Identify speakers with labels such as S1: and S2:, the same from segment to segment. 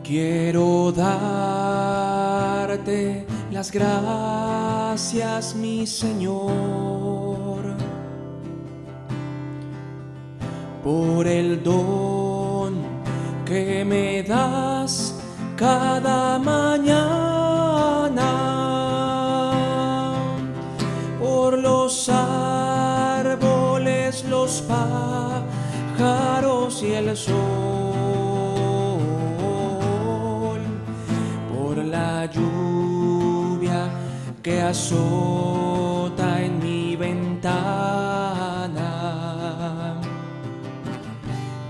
S1: Quiero darte las gracias, mi Señor, por el don que me das cada mañana, por los árboles, los pájaros y el sol, por la lluvia que azota en mi ventana.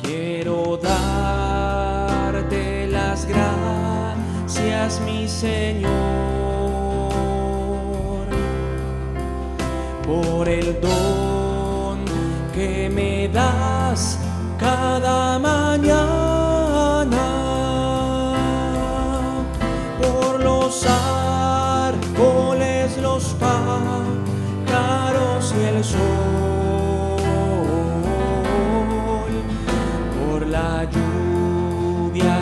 S1: Quiero darte las gracias, mi Señor, por el don que me das cada mañana, por los árboles, los pájaros y el sol, por la lluvia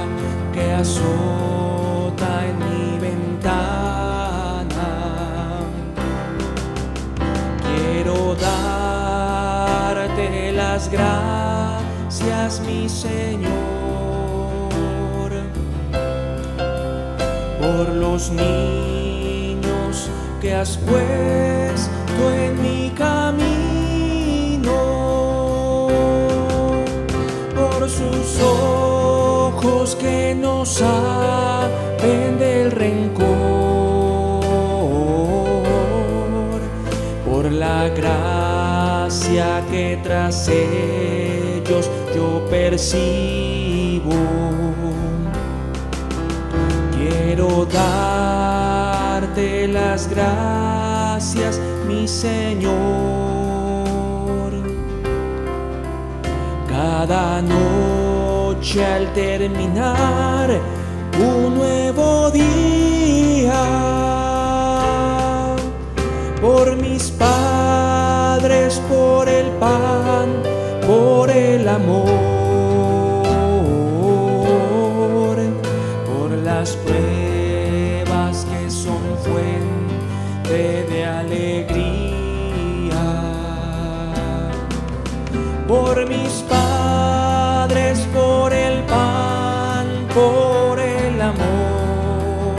S1: que azota en mi ventana. Quiero darte las gracias, mi Señor, por los niños que has puesto en mi camino, por sus ojos que no saben del rencor, por la gracia que tras ellos yo percibo. Quiero darte las gracias, mi Señor, cada noche al terminar un nuevo día, por mis padres, por el pan, por el amor, por las pruebas que son fuente de alegría, por mis padres, por el pan, por el amor,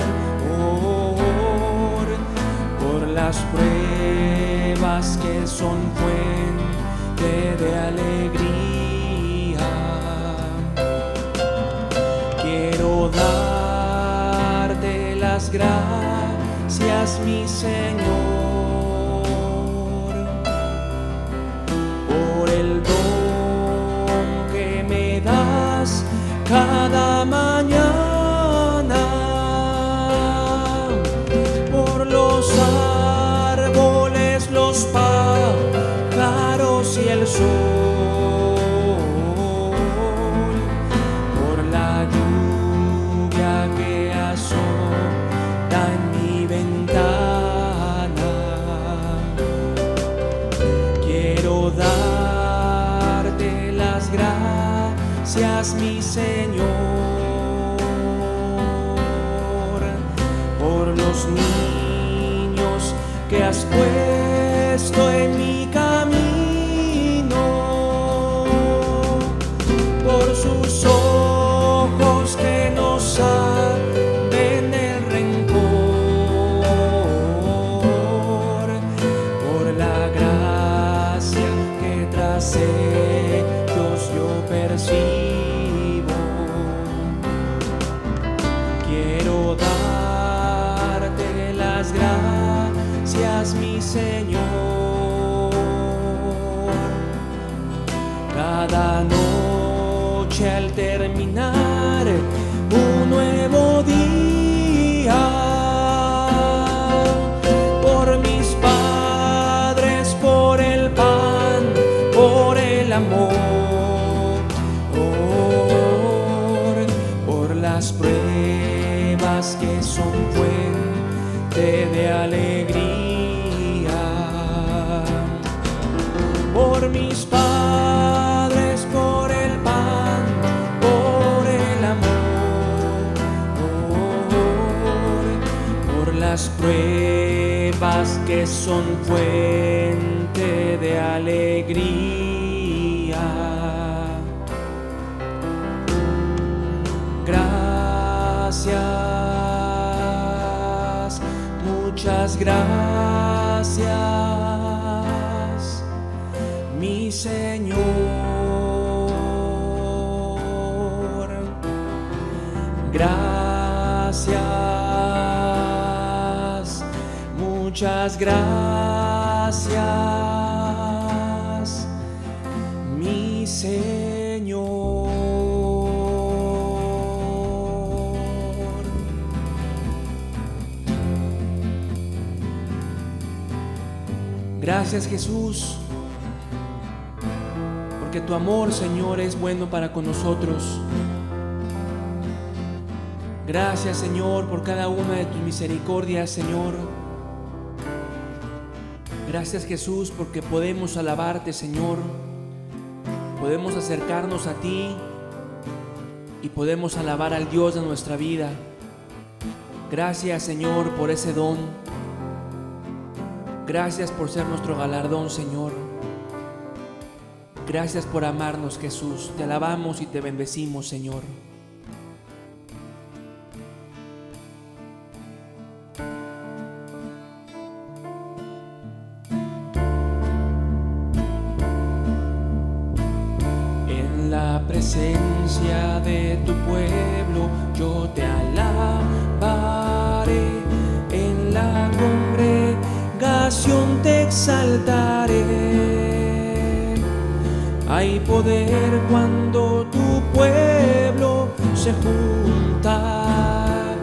S1: por las pruebas que son fuente de alegría. Quiero darte las gracias, mi Señor, por el don que me das cada mañana, por los árboles, los pájaros y el sol, por la lluvia que azota en mi ventana. Quiero darte las gracias, mi Señor, por los niños que has puesto en mi camino, por sus ojos que no saben el rencor, por la gracia que tras ellos yo percibo. Quiero darte las gracias, mi Señor, cada noche al terminar un nuevo día, por mis padres, por el pan, por el amor, por las pruebas que son fuente de alegría, por mis padres, por el pan, por el amor, las pruebas que son fuente de alegría. Gracias, muchas gracias, mi Señor. Gracias, muchas gracias, mi Señor. Gracias, Jesús, porque tu amor, Señor, es bueno para con nosotros. Gracias, Señor, por cada una de tus misericordias, Señor. Gracias, Jesús, porque podemos alabarte, Señor. Podemos acercarnos a ti y podemos alabar al Dios de nuestra vida. Gracias, Señor, por ese don. Gracias por ser nuestro galardón, Señor. Gracias por amarnos, Jesús. Te alabamos y te bendecimos, Señor. En la presencia de tu pueblo yo te alabaré, en la congregación te exaltaré. Hay poder cuando tu pueblo se junta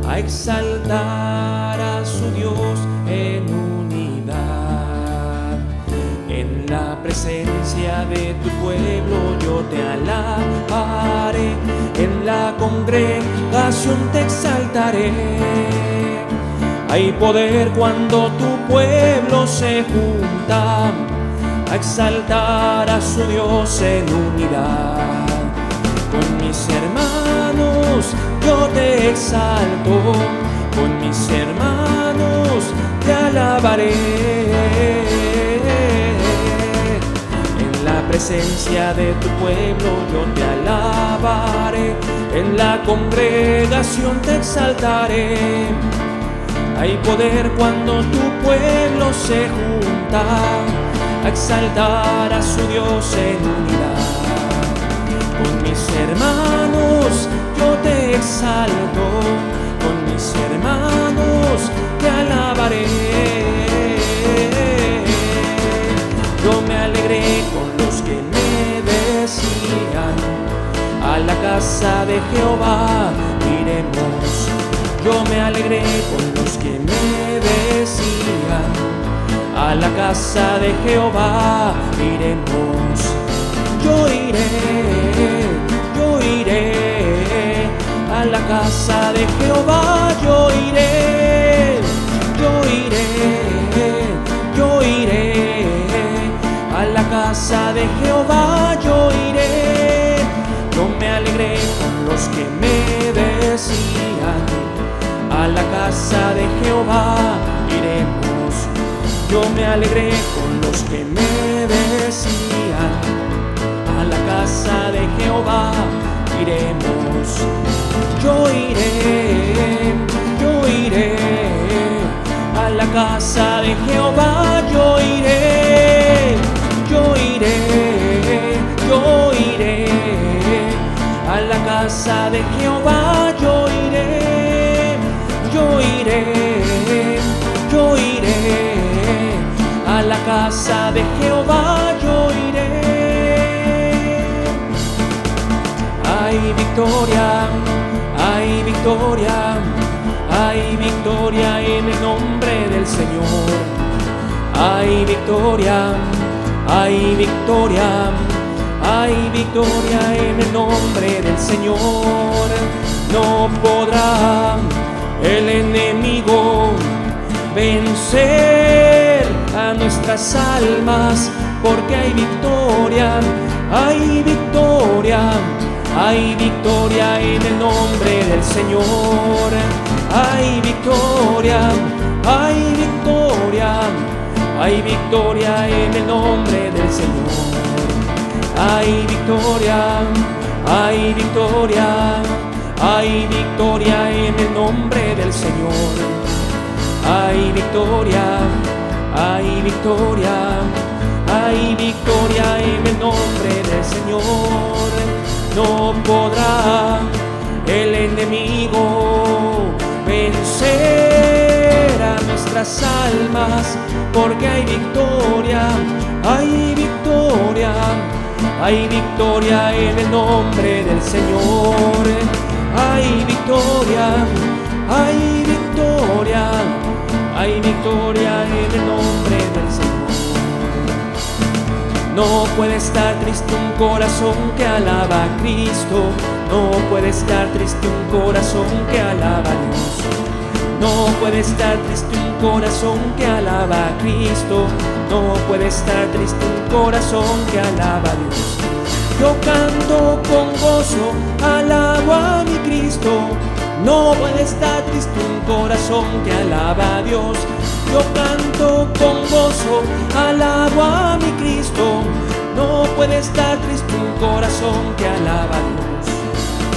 S1: a exaltar a su Dios en unidad. En la presencia de tu pueblo yo te alabaré, en la congregación te exaltaré. Hay poder cuando tu pueblo se junta a exaltar a su Dios en unidad. Con mis hermanos yo te exalto, con mis hermanos te alabaré. En la presencia de tu pueblo yo te alabaré, en la congregación te exaltaré. Hay poder cuando tu pueblo se junta a exaltar a su Dios en unidad. Con mis hermanos yo te exalto, con mis hermanos te alabaré. Yo me alegré con los que me decían, a la casa de Jehová iremos. Yo me alegré con los que me decían, a la casa de Jehová iremos. Yo iré a la casa de Jehová. Yo iré a la casa de Jehová. Yo iré. Yo me alegré con los que me decían, a la casa de Jehová iremos. Yo me alegré con los que me decían, a la casa de Jehová iremos. Yo iré a la casa de Jehová. Yo iré a la casa de Jehová. Yo iré a la casa de Jehová. Yo iré. Hay victoria, hay victoria, hay victoria en el nombre del Señor. Hay victoria, hay victoria, hay victoria en el nombre del Señor. No podrá el enemigo vencer a nuestras almas, porque hay victoria, hay victoria, hay victoria en el nombre del Señor. hay victoria, hay victoria, hay victoria en el nombre del Señor. Hay victoria, hay victoria, hay victoria en el nombre del Señor. Hay victoria, hay victoria, hay victoria en el nombre del Señor. No podrá el enemigo vencer a nuestras almas, porque hay victoria, hay victoria, hay victoria en el nombre del Señor. Hay victoria, hay victoria, hay victoria en el nombre del Señor. No puede estar triste un corazón que alaba a Cristo. No puede estar triste un corazón que alaba a Dios. No puede estar triste un corazón que alaba a Cristo. No puede estar triste un corazón que alaba a Dios. Yo canto con gozo, alabo a mi Cristo. No puede estar triste un corazón que alaba a Dios. Yo canto con gozo, alabo a mi Cristo. No puede estar triste un corazón que alaba a Dios.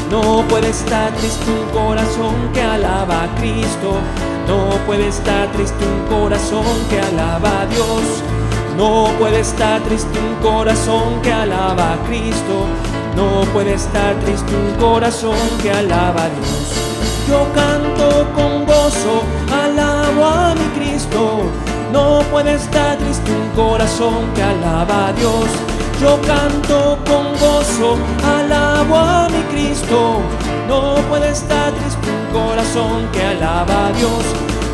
S1: No puede estar triste un corazón que alaba a Cristo. No puede estar triste un corazón que alaba a Dios. No puede estar triste un corazón que alaba a Cristo. No puede estar triste un corazón que alaba a Dios. Yo canto con gozo, alabo a mi Cristo. No puede estar triste un corazón que alaba a Dios. Yo canto con gozo, alabo a mi Cristo. No puede estar triste un corazón que alaba a Dios.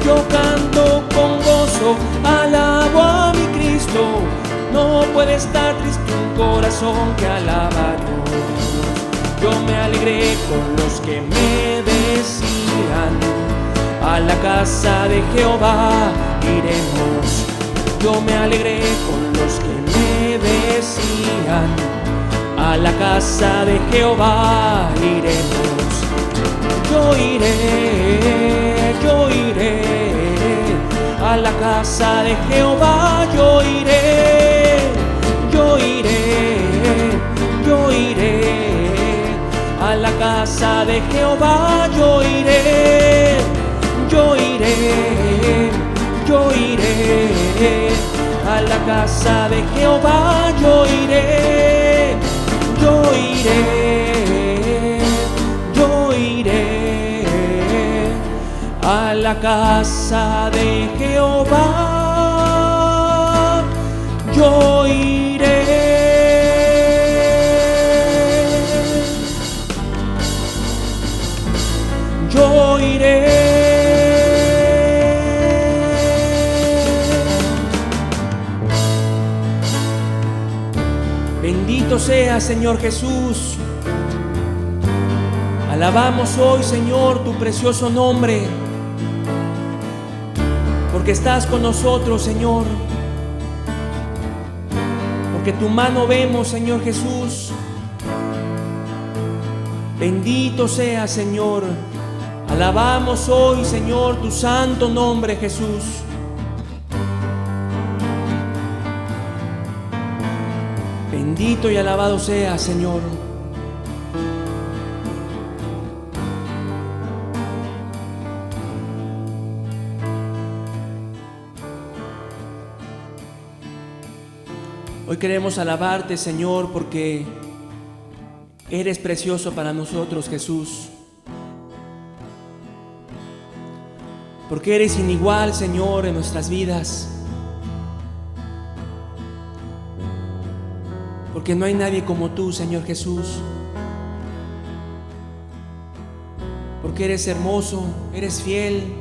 S1: Yo canto con gozo, alabo a mi Cristo. No puede estar triste un corazón que alaba a Dios. Yo me alegré con los que me decían: a la casa de Jehová iremos. Yo me alegré con los que me decían: a la casa de Jehová iremos. Yo iré, yo iré, a la casa de Jehová yo iré. Yo iré, yo iré, a la casa de Jehová yo iré. Yo iré, yo iré, a la casa de Jehová yo iré. Yo iré, yo iré, a la casa de Jehová yo iré. Yo iré. Bendito sea, Señor Jesús. Alabamos hoy, Señor, tu precioso nombre, porque estás con nosotros, Señor, porque tu mano vemos, Señor Jesús. Bendito sea, Señor. Alabamos hoy, Señor, tu santo nombre, Jesús. Bendito y alabado sea, Señor. Hoy queremos alabarte, Señor, porque eres precioso para nosotros, Jesús. Porque eres inigual, Señor, en nuestras vidas. Porque no hay nadie como tú, Señor Jesús. Porque eres hermoso, eres fiel.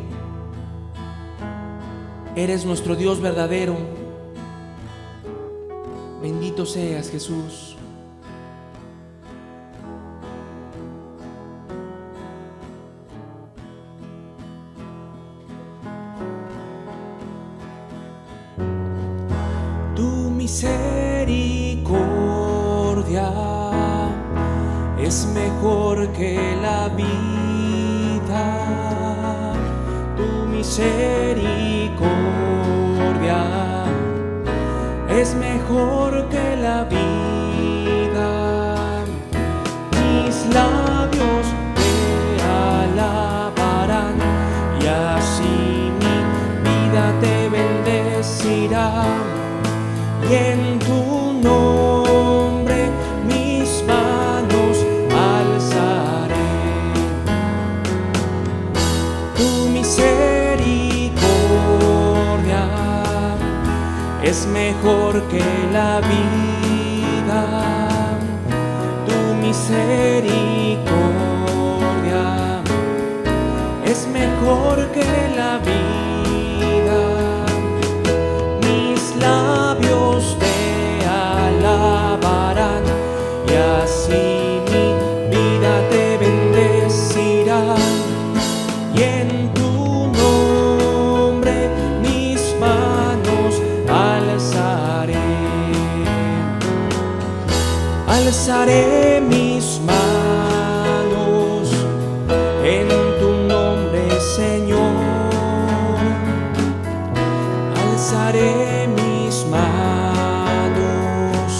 S1: Eres nuestro Dios verdadero. Bendito seas, Jesús. Tu misericordia es mejor que la vida. misericordia es mejor que la vida. Mis labios te alabarán y así mi vida te bendecirá. Y en tu nombre mis manos alzaré. Tu misericordia es mejor que la vida. Tu misericordia es mejor que la vida. Mis labios te alabarán y así mi vida te bendecirá. Y en tu nombre mis manos alzaré. Alzaré mis manos en tu nombre, Señor. Alzaré mis manos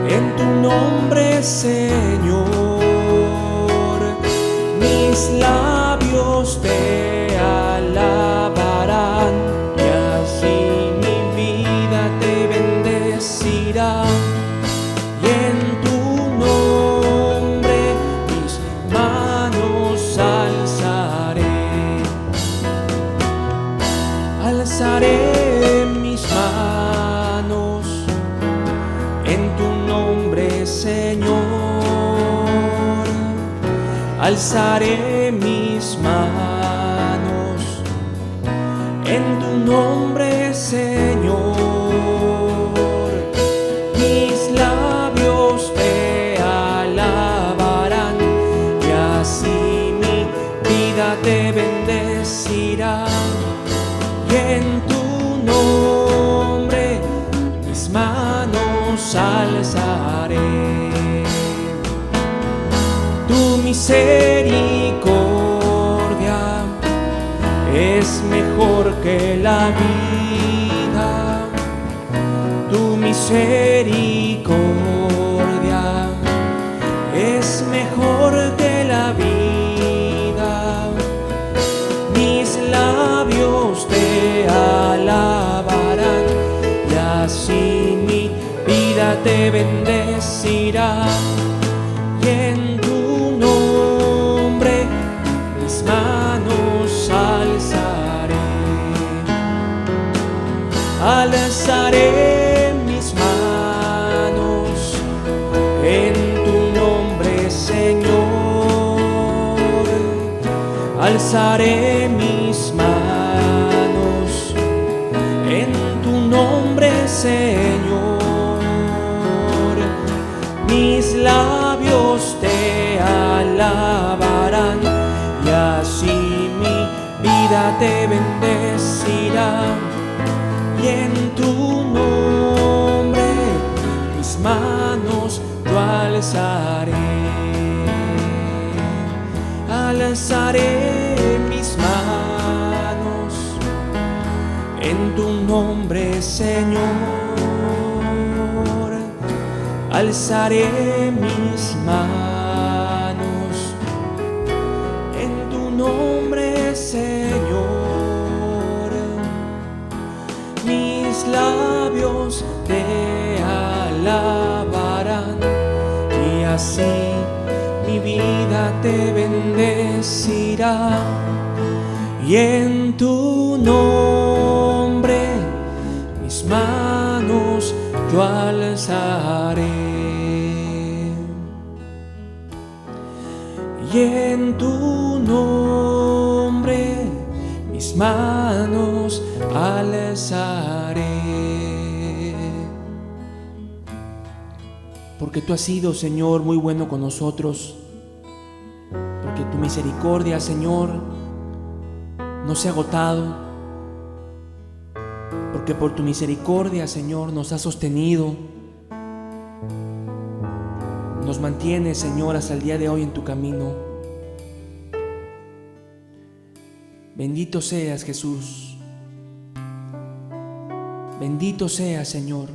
S1: en tu nombre, Señor. Mis labios te alabarán y así mi vida te bendecirá. Y en tu nombre mis manos alzaré. Alzaré mis manos en tu nombre, Señor. Alzaré mis manos en tu nombre, Señor. Mis labios te alabarán y así mi vida te bendecirá. Y en tu nombre mis manos alzaré. Tu misericordia es mejor que la vida. Tu misericordia es mejor que la vida. Mis labios te alabarán y así mi vida te bendecirá. Y en tu nombre mis manos alzaré. Alzaré mis manos en tu nombre, Señor. Alzaré mis manos en tu nombre, Señor. Mis labios te alabarán y así mi vida te bendecirá. Y en tu nombre mis manos yo alzaré. Alzaré mis manos en tu nombre, Señor. Alzaré mis manos en tu nombre, Señor. Mis labios te alabarán y así mi vida te bendecirá. Y en tu nombre mis manos yo alzaré. Y en tu nombre mis manos alzaré. Porque tú has sido, Señor, muy bueno con nosotros. Porque tu misericordia, Señor, no se ha agotado. Porque por tu misericordia, Señor, nos has sostenido. Nos mantienes, Señor, hasta el día de hoy en tu camino. Bendito seas, Jesús. Bendito seas, Señor.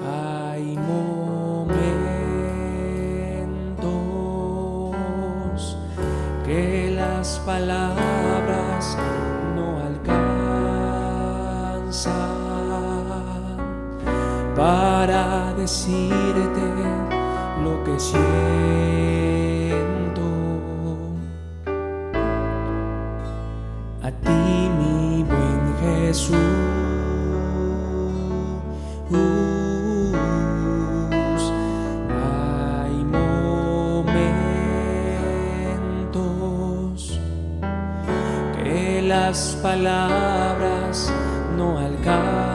S1: Hay momentos que las palabras no alcanzan para decirte lo que siento. A ti, mi buen Jesús, hay momentos que las palabras no alcanzan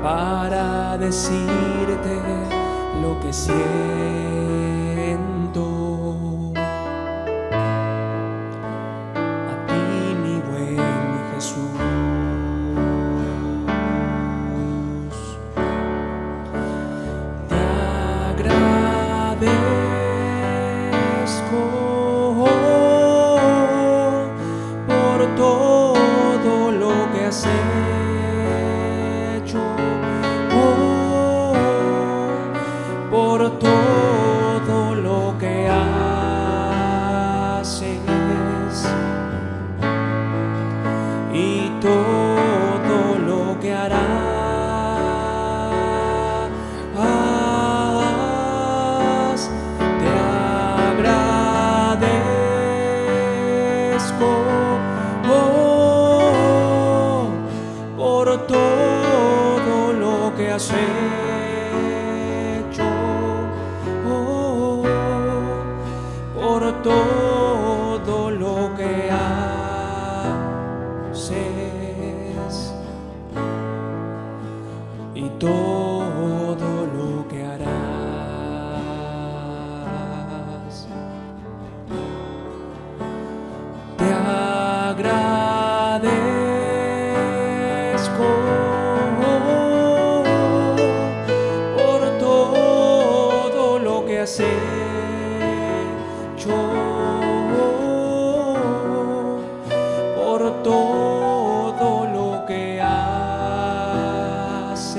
S1: para decirte lo que siento. A ti, mi buen Jesús, te agradezco por todo lo que has hecho, por todo lo que haces y todo lo que harás. Te agradezco por todo lo que has hecho, por todo lo que haces y todo lo que harás. Te agradezco por todo lo que has hecho, por todo lo que haces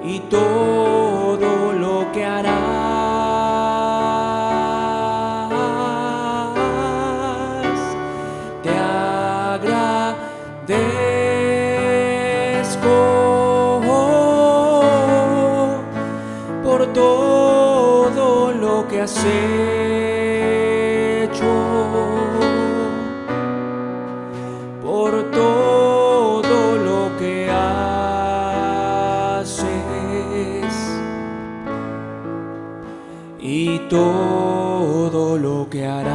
S1: y todo lo que harás. Te agradezco por todo lo que has hecho, por todo lo que haces y todo lo que harás.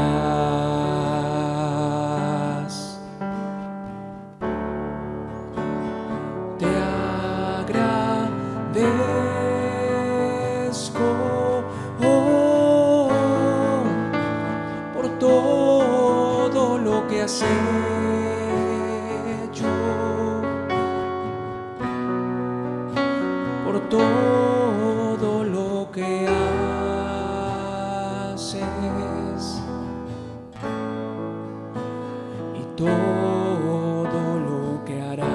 S1: Te agradezco por todo lo que has hecho, por todo lo que haces y todo lo que harás.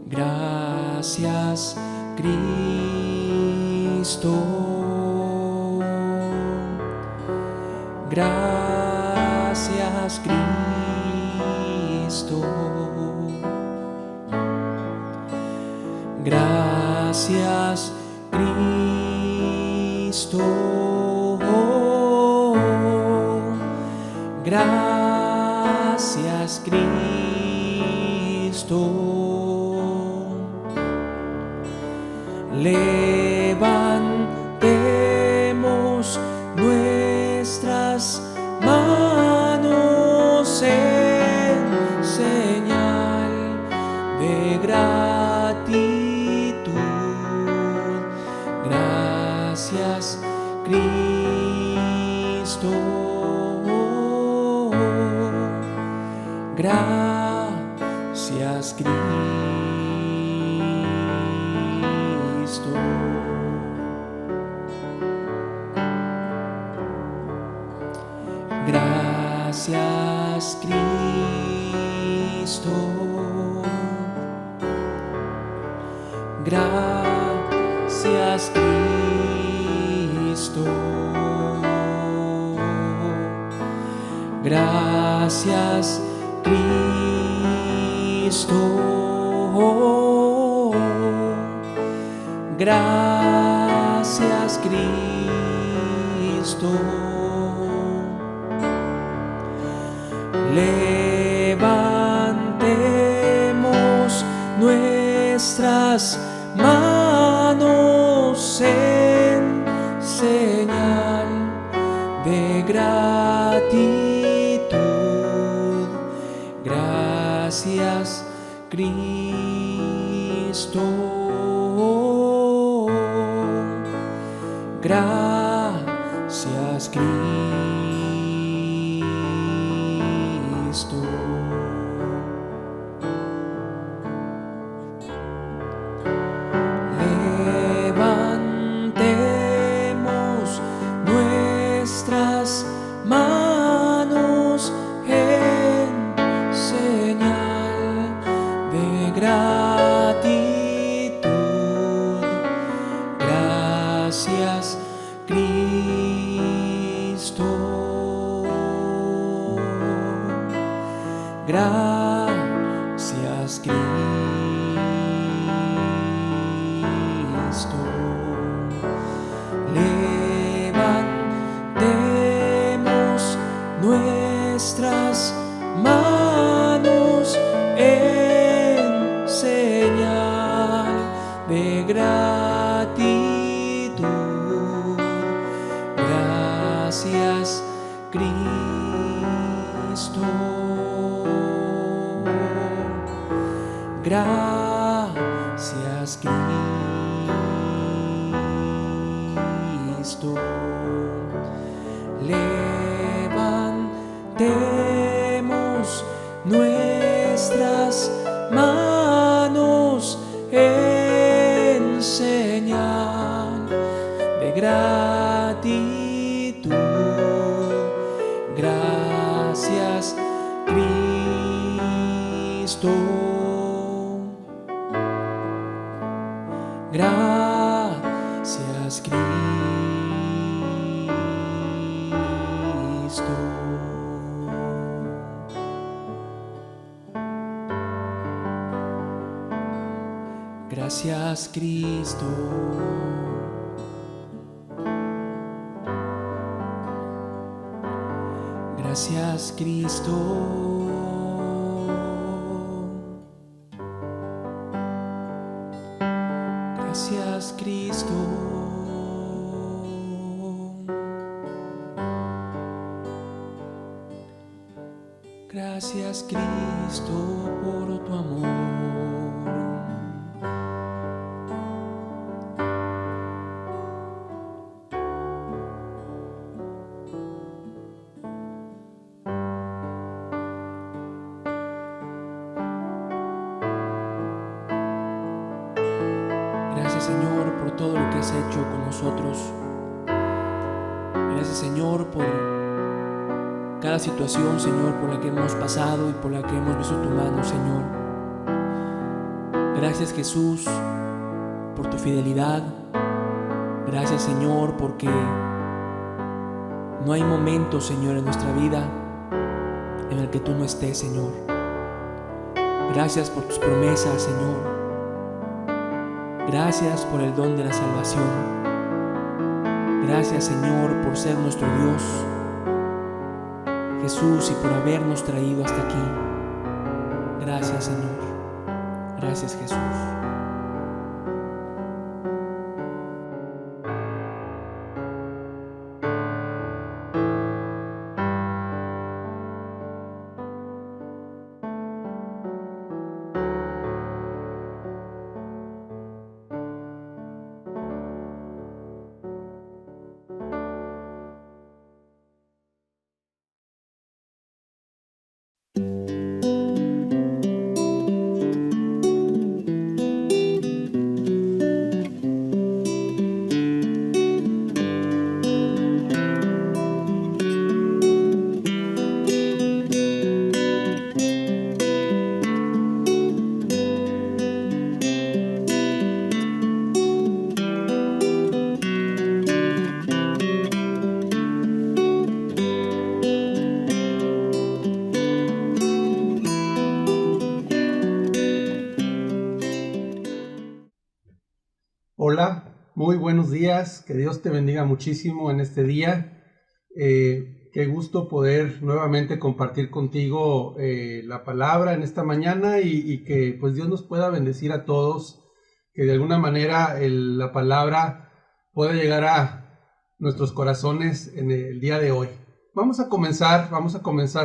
S1: Gracias, Cristo. Gracias, Cristo. Gracias, Cristo. Gracias, Cristo. Levantemos nuestras manos en señal Gracias, Cristo. Gracias, Cristo. Gracias, Cristo. Gracias, Cristo. Gracias, Cristo. Gracias, Cristo. Levantemos nuestras manos en señal de gratitud. Gracias, Cristo. Gracias, Cristo. Levantemos nuestras manos en señal de gratitud. Gracias, Cristo. Gracias, Cristo. Levantemos nuestras manos en señal de gratitud. Gracias, Cristo. Gracias, Cristo. Levantemos nuestras manos en señal de gratitud. Gracias, Cristo. Gracias, Cristo. Gracias, Cristo. Gracias, Cristo. Gracias, Cristo. Gracias, Cristo, por tu amor. Gracias, Señor, por todo lo que has hecho con nosotros. Gracias, Señor, por cada situación, Señor, por la que hemos pasado y por la que hemos visto tu mano, Señor. Gracias, Jesús, por tu fidelidad. Gracias, Señor, porque no hay momento, Señor, en nuestra vida en el que tú no estés, Señor. Gracias por tus promesas, Señor. Gracias por el don de la salvación. Gracias, Señor, por ser nuestro Dios, Jesús, y por habernos traído hasta aquí. Gracias, Señor. Gracias, Jesús.
S2: Muy buenos días, que Dios te bendiga muchísimo en este día. Qué gusto poder nuevamente compartir contigo la palabra en esta mañana y que pues Dios nos pueda bendecir a todos, que de alguna manera la palabra pueda llegar a nuestros corazones en el día de hoy. Vamos a comenzar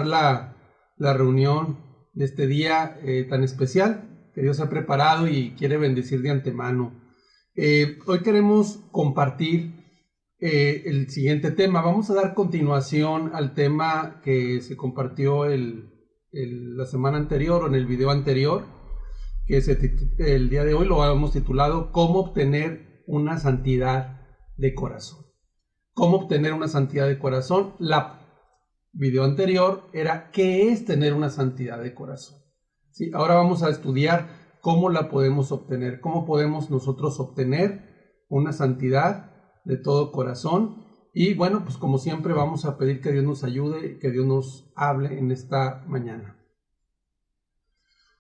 S2: la reunión de este día tan especial que Dios ha preparado y quiere bendecir de antemano. Hoy queremos compartir el siguiente tema. Vamos a dar continuación al tema que se compartió la semana anterior o en el video anterior, que el día de hoy lo hemos titulado ¿Cómo obtener una santidad de corazón? ¿Cómo obtener una santidad de corazón? La video anterior era ¿qué es tener una santidad de corazón? ¿Sí? Ahora vamos a estudiar cómo la podemos obtener, cómo podemos nosotros obtener una santidad de todo corazón. Y bueno, pues como siempre vamos a pedir que Dios nos ayude, que Dios nos hable en esta mañana.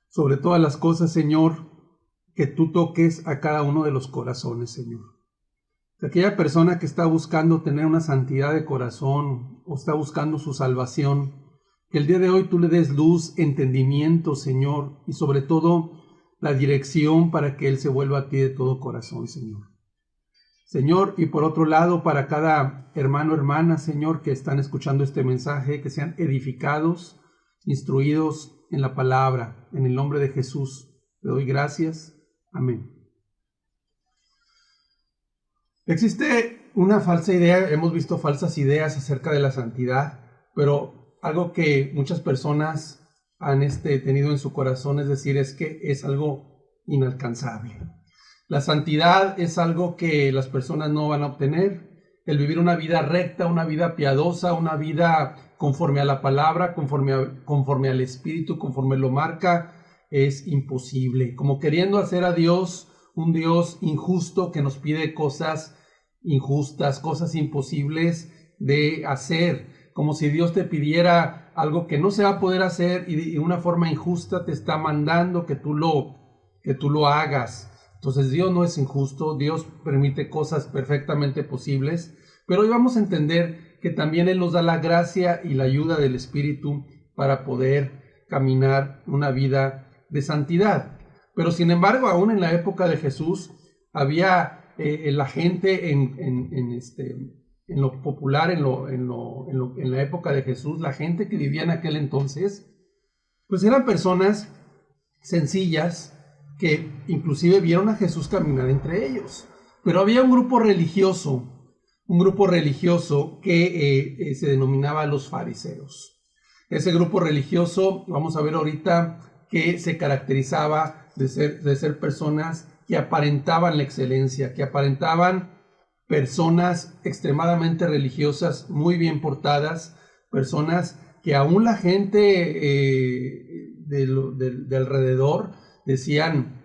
S2: Sobre todas las cosas, Señor, que tú toques a cada uno de los corazones, Señor. Aquella persona que está buscando tener una santidad de corazón o está buscando su salvación, que el día de hoy tú le des luz, entendimiento, Señor, y sobre todo la dirección para que Él se vuelva a ti de todo corazón, Señor. Señor, y por otro lado, para cada hermano o hermana, Señor, que están escuchando este mensaje, que sean edificados, instruidos en la palabra, en el nombre de Jesús. Te doy gracias. Amén. Existe una falsa idea, hemos visto falsas ideas acerca de la santidad, pero algo que muchas personas han tenido en su corazón, es decir, es que es algo inalcanzable. La santidad es algo que las personas no van a obtener. El vivir una vida recta, una vida piadosa, una vida conforme a la palabra, conforme al Espíritu, conforme lo marca, es imposible. Como queriendo hacer a Dios un Dios injusto que nos pide cosas injustas, cosas imposibles de hacer. Como si Dios te pidiera algo que no se va a poder hacer y de una forma injusta te está mandando que tú lo hagas. Entonces Dios no es injusto, Dios permite cosas perfectamente posibles, pero hoy vamos a entender que también Él nos da la gracia y la ayuda del Espíritu para poder caminar una vida de santidad. Pero sin embargo, aún en la época de Jesús, había la gente en lo popular, en la época de Jesús, la gente que vivía en aquel entonces, pues eran personas sencillas que inclusive vieron a Jesús caminar entre ellos. Pero había un grupo religioso que se denominaba los fariseos. Ese grupo religioso, vamos a ver ahorita, que se caracterizaba de ser personas que aparentaban la excelencia, que aparentaban personas extremadamente religiosas, muy bien portadas, personas que aún la gente de alrededor decían,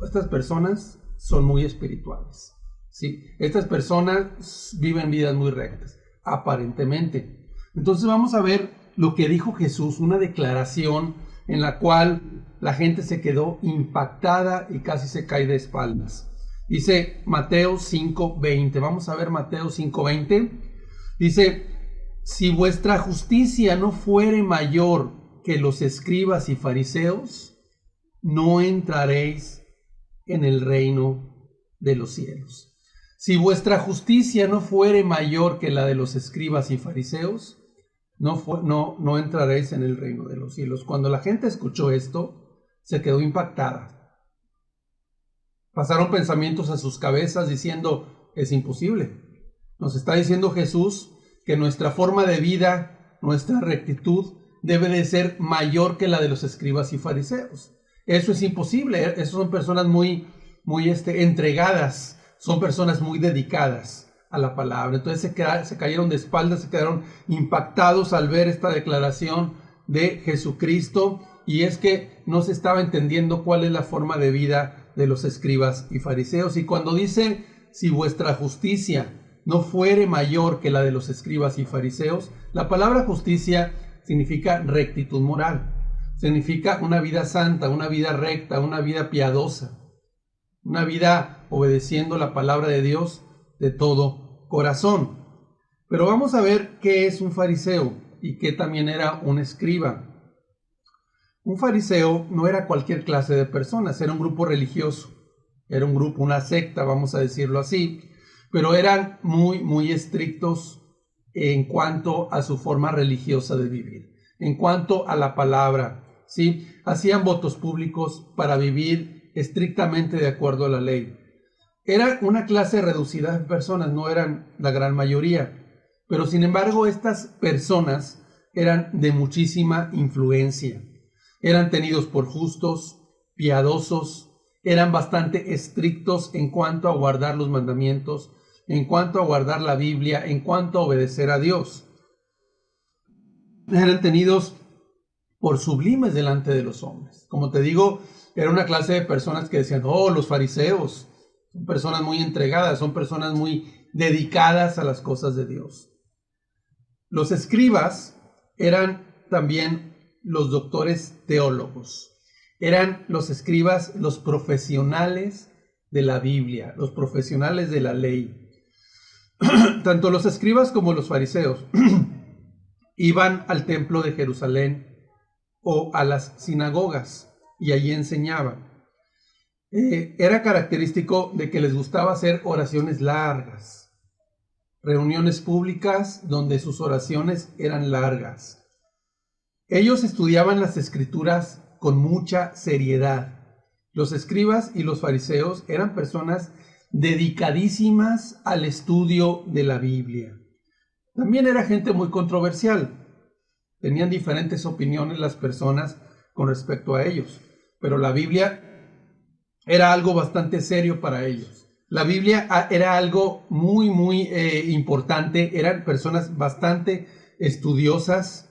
S2: estas personas son muy espirituales, ¿sí? Estas personas viven vidas muy rectas, aparentemente. Entonces vamos a ver lo que dijo Jesús, una declaración en la cual la gente se quedó impactada y casi se cae de espaldas. Dice Mateo 5:20. Vamos a ver Mateo 5:20. Dice, si vuestra justicia no fuere mayor que los escribas y fariseos, no entraréis en el reino de los cielos. Si vuestra justicia no fuere mayor que la de los escribas y fariseos, no entraréis en el reino de los cielos. Cuando la gente escuchó esto, se quedó impactada. Pasaron pensamientos a sus cabezas diciendo, es imposible. Nos está diciendo Jesús que nuestra forma de vida, nuestra rectitud, debe de ser mayor que la de los escribas y fariseos. Eso es imposible. Esas son personas muy entregadas, son personas muy dedicadas a la palabra. Entonces se cayeron de espaldas, se quedaron impactados al ver esta declaración de Jesucristo. Y es que no se estaba entendiendo cuál es la forma de vida de los escribas y fariseos. Y cuando dice, si vuestra justicia no fuere mayor que la de los escribas y fariseos, la palabra justicia significa rectitud moral, significa una vida santa, una vida recta, una vida piadosa. una vida obedeciendo la palabra de Dios de todo corazón. Pero vamos a ver qué es un fariseo y qué también era un escriba. Un fariseo no era cualquier clase de personas, era un grupo religioso, era un grupo, una secta, vamos a decirlo así, pero eran muy estrictos en cuanto a su forma religiosa de vivir, en cuanto a la palabra, ¿sí? Hacían votos públicos para vivir estrictamente de acuerdo a la ley. Era una clase reducida de personas, no eran la gran mayoría, pero sin embargo estas personas eran de muchísima influencia. Eran tenidos por justos, piadosos, eran bastante estrictos en cuanto a guardar los mandamientos, en cuanto a guardar la Biblia, en cuanto a obedecer a Dios. Eran tenidos por sublimes delante de los hombres. Como te digo, era una clase de personas que decían, oh, los fariseos son personas muy entregadas, son personas muy dedicadas a las cosas de Dios. Los escribas eran también los doctores teólogos. Eran los escribas, los profesionales de la Biblia, los profesionales de la ley. Tanto los escribas como los fariseos iban al templo de Jerusalén o a las sinagogas y allí enseñaban. Era característico de que les gustaba hacer oraciones largas, reuniones públicas donde sus oraciones eran largas. Ellos estudiaban las escrituras con mucha seriedad. Los escribas y los fariseos eran personas dedicadísimas al estudio de la Biblia. También era gente muy controversial. Tenían diferentes opiniones las personas con respecto a ellos, pero la Biblia era algo bastante serio para ellos. La Biblia era algo muy importante. Eran personas bastante estudiosas,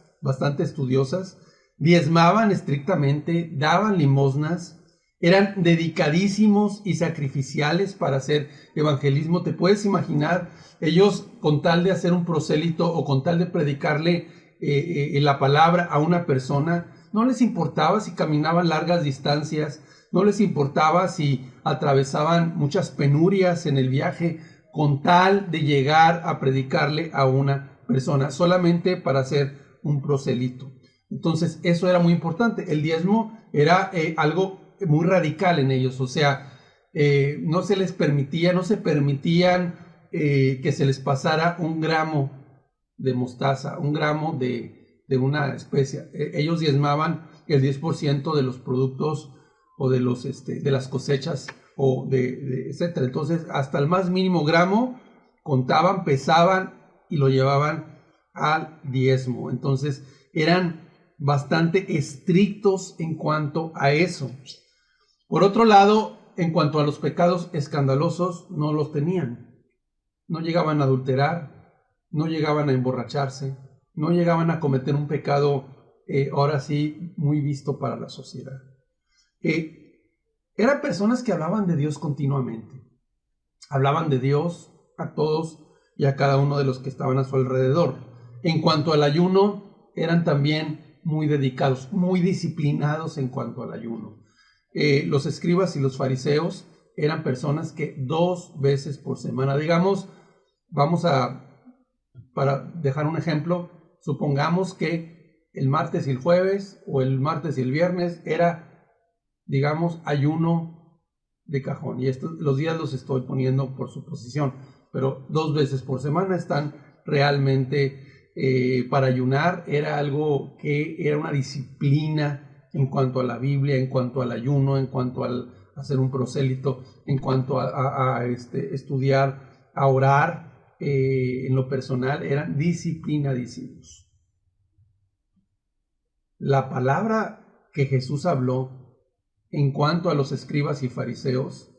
S2: diezmaban estrictamente, daban limosnas, eran dedicadísimos y sacrificiales para hacer evangelismo. ¿Te puedes imaginar? Ellos, con tal de hacer un prosélito o con tal de predicarle la palabra a una persona, no les importaba si caminaban largas distancias, no les importaba si atravesaban muchas penurias en el viaje, con tal de llegar a predicarle a una persona, solamente para hacer un proselito. Entonces eso era muy importante. El diezmo era algo muy radical en ellos, o sea, no se permitían que se les pasara un gramo de mostaza, un gramo de una especia. Ellos diezmaban el 10% de los productos o de las cosechas o etcétera. Entonces hasta el más mínimo gramo contaban, pesaban y lo llevaban al diezmo. Entonces eran bastante estrictos en cuanto a eso. Por otro lado, en cuanto a los pecados escandalosos, no los tenían. No llegaban a adulterar, no llegaban a emborracharse, no llegaban a cometer un pecado ahora sí muy visto para la sociedad. Eran personas que hablaban de Dios continuamente. Hablaban de Dios a todos y a cada uno de los que estaban a su alrededor. En cuanto al ayuno, eran también muy dedicados, muy disciplinados en cuanto al ayuno. Los escribas y los fariseos eran personas que 2 veces por semana, digamos, para dejar un ejemplo, supongamos que el martes y el jueves o el martes y el viernes era, digamos, ayuno de cajón. Y los días los estoy poniendo por suposición, pero 2 veces por semana están realmente para ayunar. Era algo que era una disciplina en cuanto a la Biblia, en cuanto al ayuno, en cuanto a hacer un prosélito, en cuanto a estudiar, a orar. En lo personal eran disciplinadísimos. La palabra que Jesús habló en cuanto a los escribas y fariseos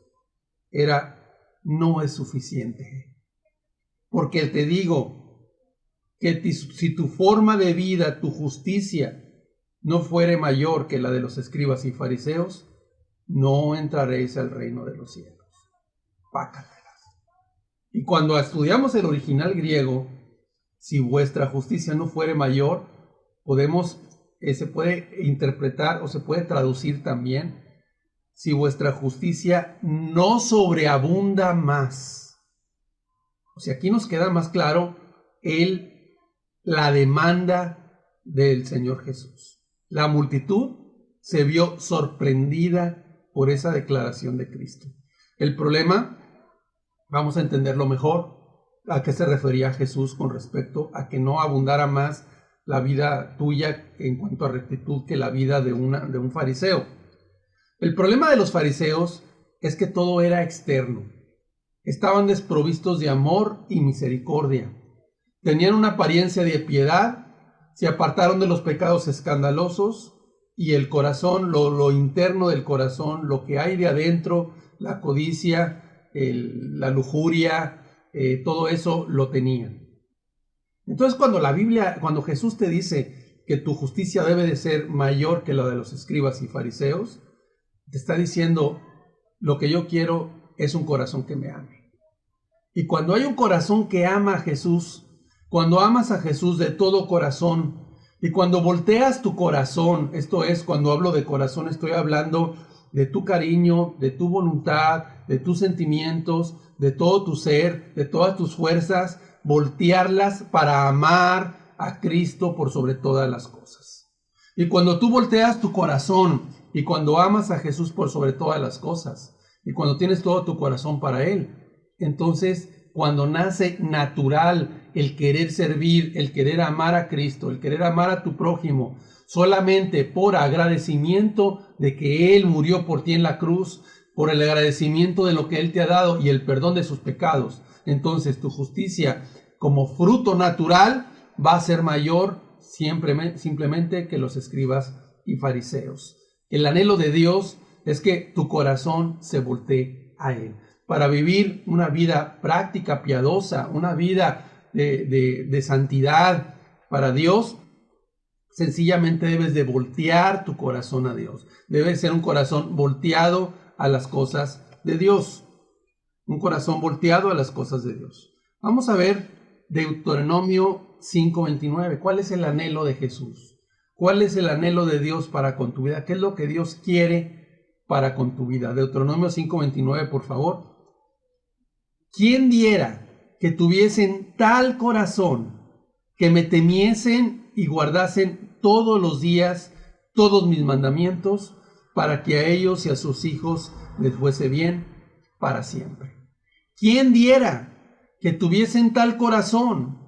S2: era: no es suficiente, porque te digo que si tu forma de vida, tu justicia no fuere mayor que la de los escribas y fariseos, no entraréis al reino de los cielos. Pácatelas. Y cuando estudiamos el original griego, si vuestra justicia no fuere mayor, se puede interpretar o se puede traducir también: si vuestra justicia no sobreabunda más. O sea, aquí nos queda más claro la demanda del Señor Jesús. La multitud se vio sorprendida por esa declaración de Cristo. El problema, vamos a entenderlo mejor, a qué se refería Jesús con respecto a que no abundara más la vida tuya en cuanto a rectitud que la vida de un fariseo. El problema de los fariseos es que todo era externo. Estaban desprovistos de amor y misericordia. Tenían una apariencia de piedad, se apartaron de los pecados escandalosos y el corazón, lo interno del corazón, lo que hay de adentro, la codicia, la lujuria, todo eso lo tenían. Entonces cuando Jesús te dice que tu justicia debe de ser mayor que la de los escribas y fariseos, te está diciendo, lo que yo quiero es un corazón que me ame. Y cuando hay un corazón que ama a Jesús, cuando amas a Jesús de todo corazón, y cuando volteas tu corazón, esto es, cuando hablo de corazón, estoy hablando de tu cariño, de tu voluntad, de tus sentimientos, de todo tu ser, de todas tus fuerzas, voltearlas para amar a Cristo por sobre todas las cosas. Y cuando tú volteas tu corazón, y cuando amas a Jesús por sobre todas las cosas, y cuando tienes todo tu corazón para Él, entonces cuando nace natural el querer servir, el querer amar a Cristo, el querer amar a tu prójimo, solamente por agradecimiento de que Él murió por ti en la cruz, por el agradecimiento de lo que Él te ha dado y el perdón de sus pecados, entonces tu justicia como fruto natural va a ser mayor simplemente que los escribas y fariseos. El anhelo de Dios es que tu corazón se voltee a Él, para vivir una vida práctica, piadosa, una vida de santidad para Dios. Sencillamente debes de voltear tu corazón a Dios. Debe ser un corazón volteado a las cosas de Dios. Un corazón volteado a las cosas de Dios. Vamos a ver Deuteronomio 5:29. ¿Cuál es el anhelo de Jesús? ¿Cuál es el anhelo de Dios para con tu vida? ¿Qué es lo que Dios quiere para con tu vida? Deuteronomio 5:29, por favor. ¿Quién diera que tuviesen tal corazón que me temiesen y guardasen todos los días todos mis mandamientos, para que a ellos y a sus hijos les fuese bien para siempre? ¿Quién diera que tuviesen tal corazón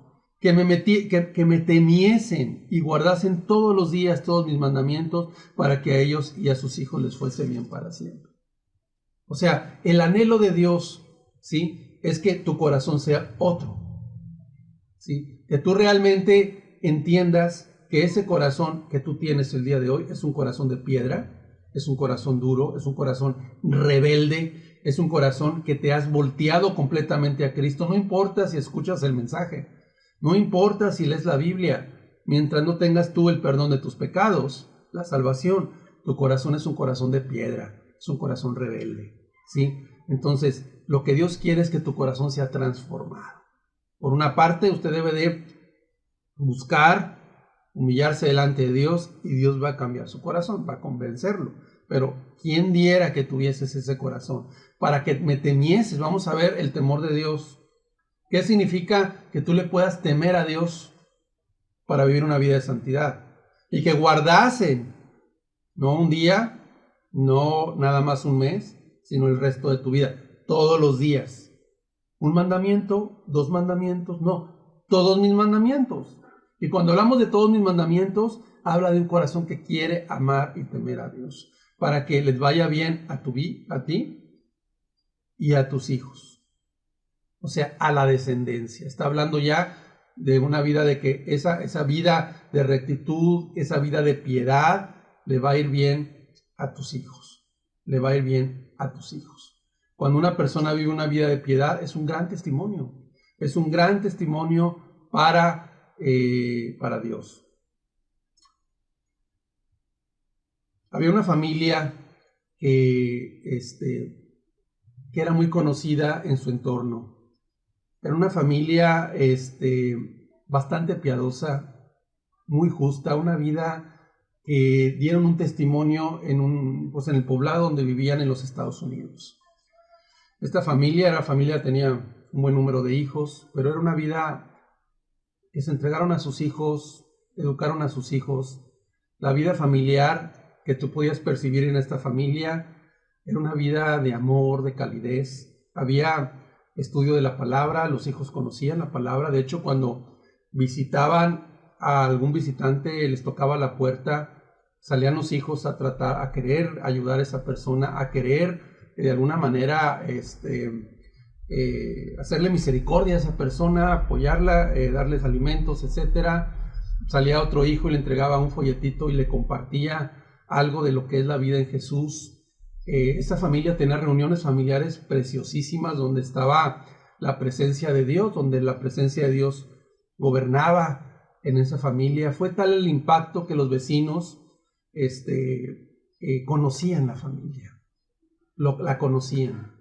S2: que me temiesen y guardasen todos los días todos mis mandamientos, para que a ellos y a sus hijos les fuese bien para siempre? O sea, el anhelo de Dios, ¿sí?, es que tu corazón sea otro, ¿sí? Que tú realmente entiendas que ese corazón que tú tienes el día de hoy es un corazón de piedra, es un corazón duro, es un corazón rebelde, es un corazón que te has volteado completamente a Cristo. No importa si escuchas el mensaje, no importa si lees la Biblia, mientras no tengas tú el perdón de tus pecados, la salvación, tu corazón es un corazón de piedra, es un corazón rebelde, ¿sí? Entonces, lo que Dios quiere es que tu corazón sea transformado. Por una parte, usted debe de buscar, humillarse delante de Dios, y Dios va a cambiar su corazón, va a convencerlo. Pero, ¿quién diera que tuvieses ese corazón? Para que me temieses. Vamos a ver el temor de Dios. ¿Qué significa que tú le puedas temer a Dios para vivir una vida de santidad? Y que guardasen, no un día, no nada más un mes, sino el resto de tu vida, todos los días. Un mandamiento, 2 mandamientos, no, todos mis mandamientos. Y cuando hablamos de todos mis mandamientos, habla de un corazón que quiere amar y temer a Dios, para que les vaya bien a ti y a tus hijos. O sea, a la descendencia. Está hablando ya de una vida de que esa vida de rectitud, esa vida de piedad, le va a ir bien a tus hijos. Le va a ir bien a tus hijos. Cuando una persona vive una vida de piedad, es un gran testimonio. Es un gran testimonio para Dios. Había una familia que era muy conocida en su entorno. Era una familia bastante piadosa, muy justa, una vida que dieron un testimonio en el poblado donde vivían en los Estados Unidos. Esta familia tenía un buen número de hijos, pero era una vida que se entregaron a sus hijos, educaron a sus hijos. La vida familiar que tú podías percibir en esta familia era una vida de amor, de calidez. Había estudio de la palabra, los hijos conocían la palabra. De hecho, cuando visitaban a algún visitante, les tocaba la puerta, salían los hijos a querer ayudar a esa persona, a querer de alguna manera hacerle misericordia a esa persona, apoyarla, darles alimentos, etcétera. Salía otro hijo y le entregaba un folletito y le compartía algo de lo que es la vida en Jesús. Esta familia tenía reuniones familiares preciosísimas donde estaba la presencia de Dios, donde la presencia de Dios gobernaba en esa familia. Fue tal el impacto que los vecinos conocían la familia, la conocían,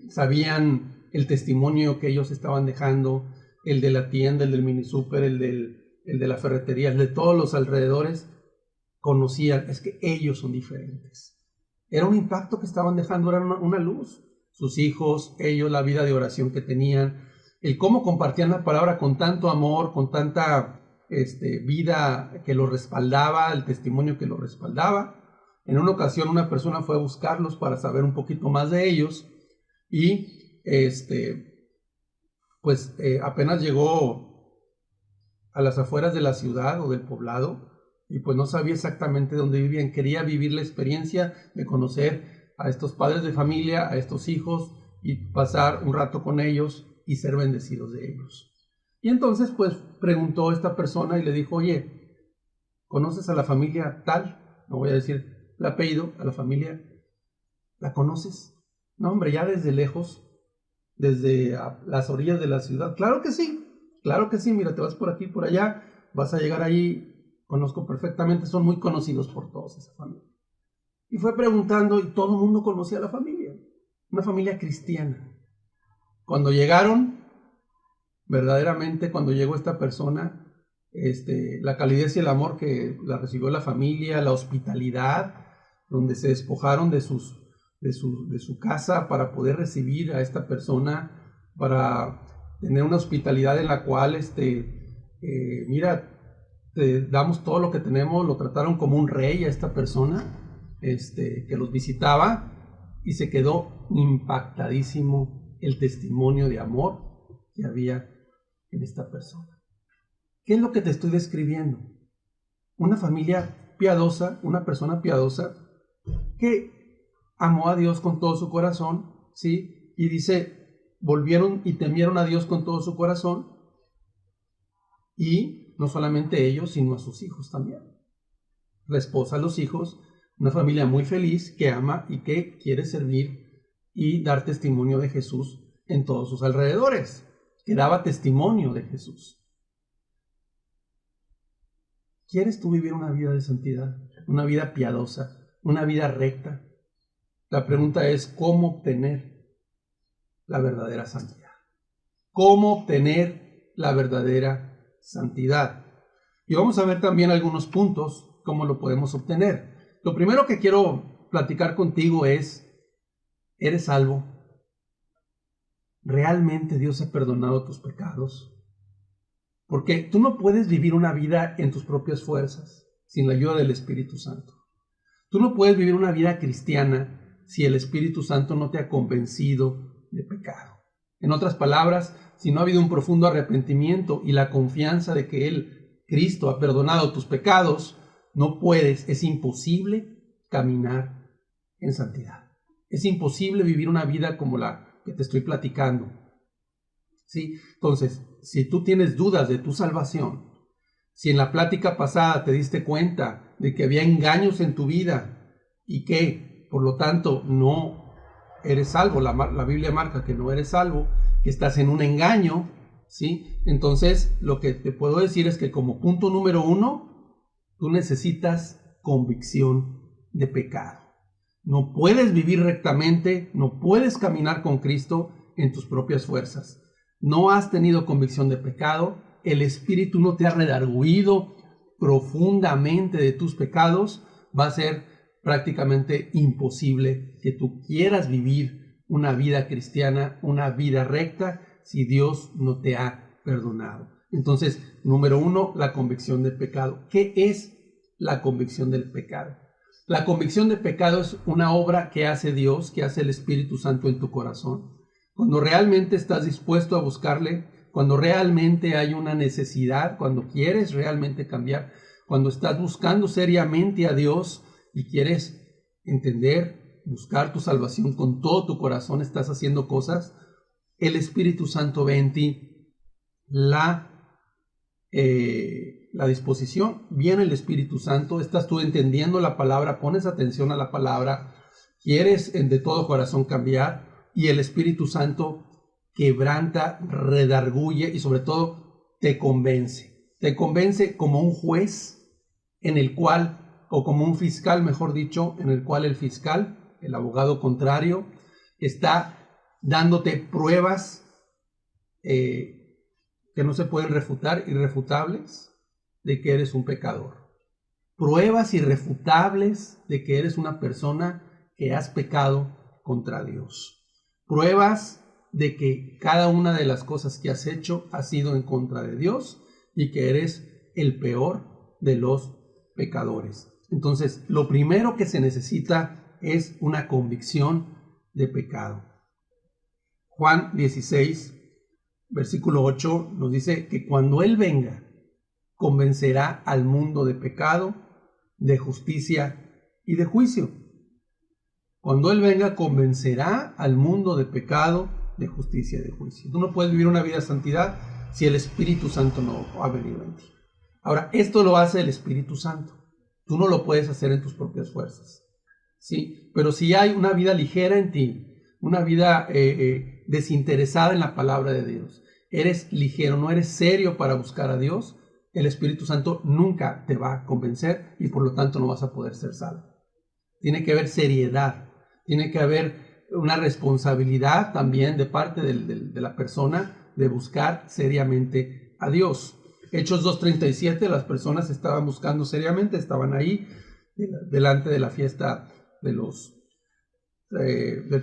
S2: sabían el testimonio que ellos estaban dejando, el de la tienda, el del mini súper, el de la ferretería, el de todos los alrededores. Conocían, es que ellos son diferentes. Era un impacto que estaban dejando, era una luz. Sus hijos, ellos, la vida de oración que tenían, el cómo compartían la palabra con tanto amor, con tanta vida que lo respaldaba, el testimonio que lo respaldaba. En una ocasión una persona fue a buscarlos para saber un poquito más de ellos y apenas llegó a las afueras de la ciudad o del poblado y pues no sabía exactamente dónde vivían. Quería vivir la experiencia de conocer a estos padres de familia, a estos hijos y pasar un rato con ellos y ser bendecidos de ellos. Y entonces pues preguntó esta persona y le dijo: oye, ¿conoces a la familia tal? No voy a decir el apellido, a la familia. ¿La conoces? No, hombre, ya desde lejos, desde las orillas de la ciudad. Claro que sí, mira, te vas por aquí, por allá, vas a llegar ahí. Conozco perfectamente, son muy conocidos por todos esa familia. Y fue preguntando y todo el mundo conocía a la familia, una familia cristiana. Cuando llegaron, verdaderamente cuando llegó esta persona, la calidez y el amor que la recibió la familia, la hospitalidad, donde se despojaron de su casa para poder recibir a esta persona, para tener una hospitalidad en la cual, mira, te damos todo lo que tenemos. Lo trataron como un rey a esta persona que los visitaba y se quedó impactadísimo el testimonio de amor que había en esta persona. ¿Qué es lo que te estoy describiendo? Una familia piadosa, una persona piadosa que amó a Dios con todo su corazón, ¿sí? Y dice, volvieron y temieron a Dios con todo su corazón, y no solamente ellos, sino a sus hijos también. La esposa, los hijos, una familia muy feliz que ama y que quiere servir y dar testimonio de Jesús en todos sus alrededores, que daba testimonio de Jesús. ¿Quieres tú vivir una vida de santidad, una vida piadosa, una vida recta? La pregunta es, ¿cómo obtener la verdadera santidad? ¿Cómo obtener la verdadera santidad? Y vamos a ver también algunos puntos, cómo lo podemos obtener. Lo primero que quiero platicar contigo es, ¿eres salvo? ¿Realmente Dios ha perdonado tus pecados? Porque tú no puedes vivir una vida en tus propias fuerzas, sin la ayuda del Espíritu Santo. Tú no puedes vivir una vida cristiana si el Espíritu Santo no te ha convencido de pecado. En otras palabras, si no ha habido un profundo arrepentimiento y la confianza de que Cristo, ha perdonado tus pecados, no puedes, es imposible caminar en santidad. Es imposible vivir una vida como la que te estoy platicando. ¿Sí? Entonces, si tú tienes dudas de tu salvación, si en la plática pasada te diste cuenta de que había engaños en tu vida y que, por lo tanto, no eres salvo, la Biblia marca que no eres salvo, que estás en un engaño, ¿sí? Entonces, lo que te puedo decir es que como punto número 1, tú necesitas convicción de pecado. No puedes vivir rectamente, no puedes caminar con Cristo en tus propias fuerzas. No has tenido convicción de pecado, el Espíritu no te ha redarguido profundamente de tus pecados, va a ser prácticamente imposible que tú quieras vivir una vida cristiana, una vida recta, si Dios no te ha perdonado. Entonces, número 1, la convicción del pecado. ¿Qué es la convicción del pecado? La convicción de pecado es una obra que hace Dios, que hace el Espíritu Santo en tu corazón. Cuando realmente estás dispuesto a buscarle, cuando realmente hay una necesidad, cuando quieres realmente cambiar, cuando estás buscando seriamente a Dios y quieres entender, buscar tu salvación con todo tu corazón, estás haciendo cosas, el Espíritu Santo ve en ti la disposición, viene el Espíritu Santo, estás tú entendiendo la palabra, pones atención a la palabra, quieres de todo corazón cambiar y el Espíritu Santo quebranta, redarguye y sobre todo te convence como un juez en el cual, o como un fiscal mejor dicho, en el cual el fiscal, el abogado contrario, está dándote pruebas que no se pueden refutar, irrefutables, de que eres un pecador. Pruebas irrefutables de que eres una persona que has pecado contra Dios. Pruebas de que cada una de las cosas que has hecho ha sido en contra de Dios y que eres el peor de los pecadores. Entonces, lo primero que se necesita es una convicción de pecado. Juan 16, versículo 8 nos dice que cuando Él venga, convencerá al mundo de pecado, de justicia y de juicio. Cuando Él venga, convencerá al mundo de pecado, de justicia y de juicio. Tú no puedes vivir una vida de santidad si el Espíritu Santo no ha venido en ti. Ahora, esto lo hace el Espíritu Santo. Tú no lo puedes hacer en tus propias fuerzas, ¿sí? Pero si hay una vida ligera en ti, una vida desinteresada en la palabra de Dios, eres ligero, no eres serio para buscar a Dios, el Espíritu Santo nunca te va a convencer y por lo tanto no vas a poder ser salvo. Tiene que haber seriedad, tiene que haber una responsabilidad también de parte de la persona de buscar seriamente a Dios. Hechos 2:37, las personas estaban buscando seriamente, estaban ahí delante de la fiesta del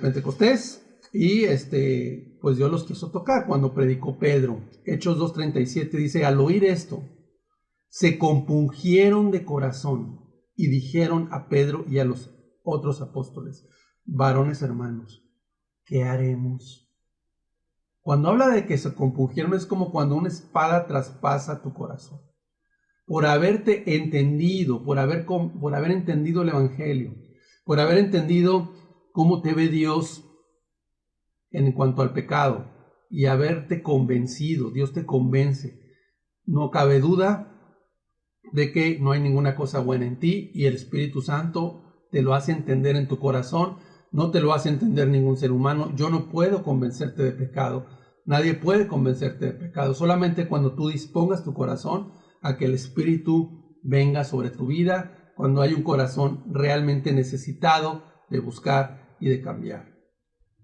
S2: Pentecostés y pues Dios los quiso tocar cuando predicó Pedro. Hechos 2:37 dice, al oír esto, se compungieron de corazón y dijeron a Pedro y a los otros apóstoles, varones hermanos, ¿qué haremos? Cuando habla de que se compungieron es como cuando una espada traspasa tu corazón. Por haberte entendido, por haber entendido el Evangelio, por haber entendido cómo te ve Dios en cuanto al pecado y haberte convencido, Dios te convence. No cabe duda de que no hay ninguna cosa buena en ti y el Espíritu Santo te lo hace entender en tu corazón. No te lo hace entender ningún ser humano. Yo no puedo convencerte de pecado. Nadie puede convencerte de pecado. Solamente cuando tú dispongas tu corazón a que el Espíritu venga sobre tu vida, cuando hay un corazón realmente necesitado de buscar y de cambiar.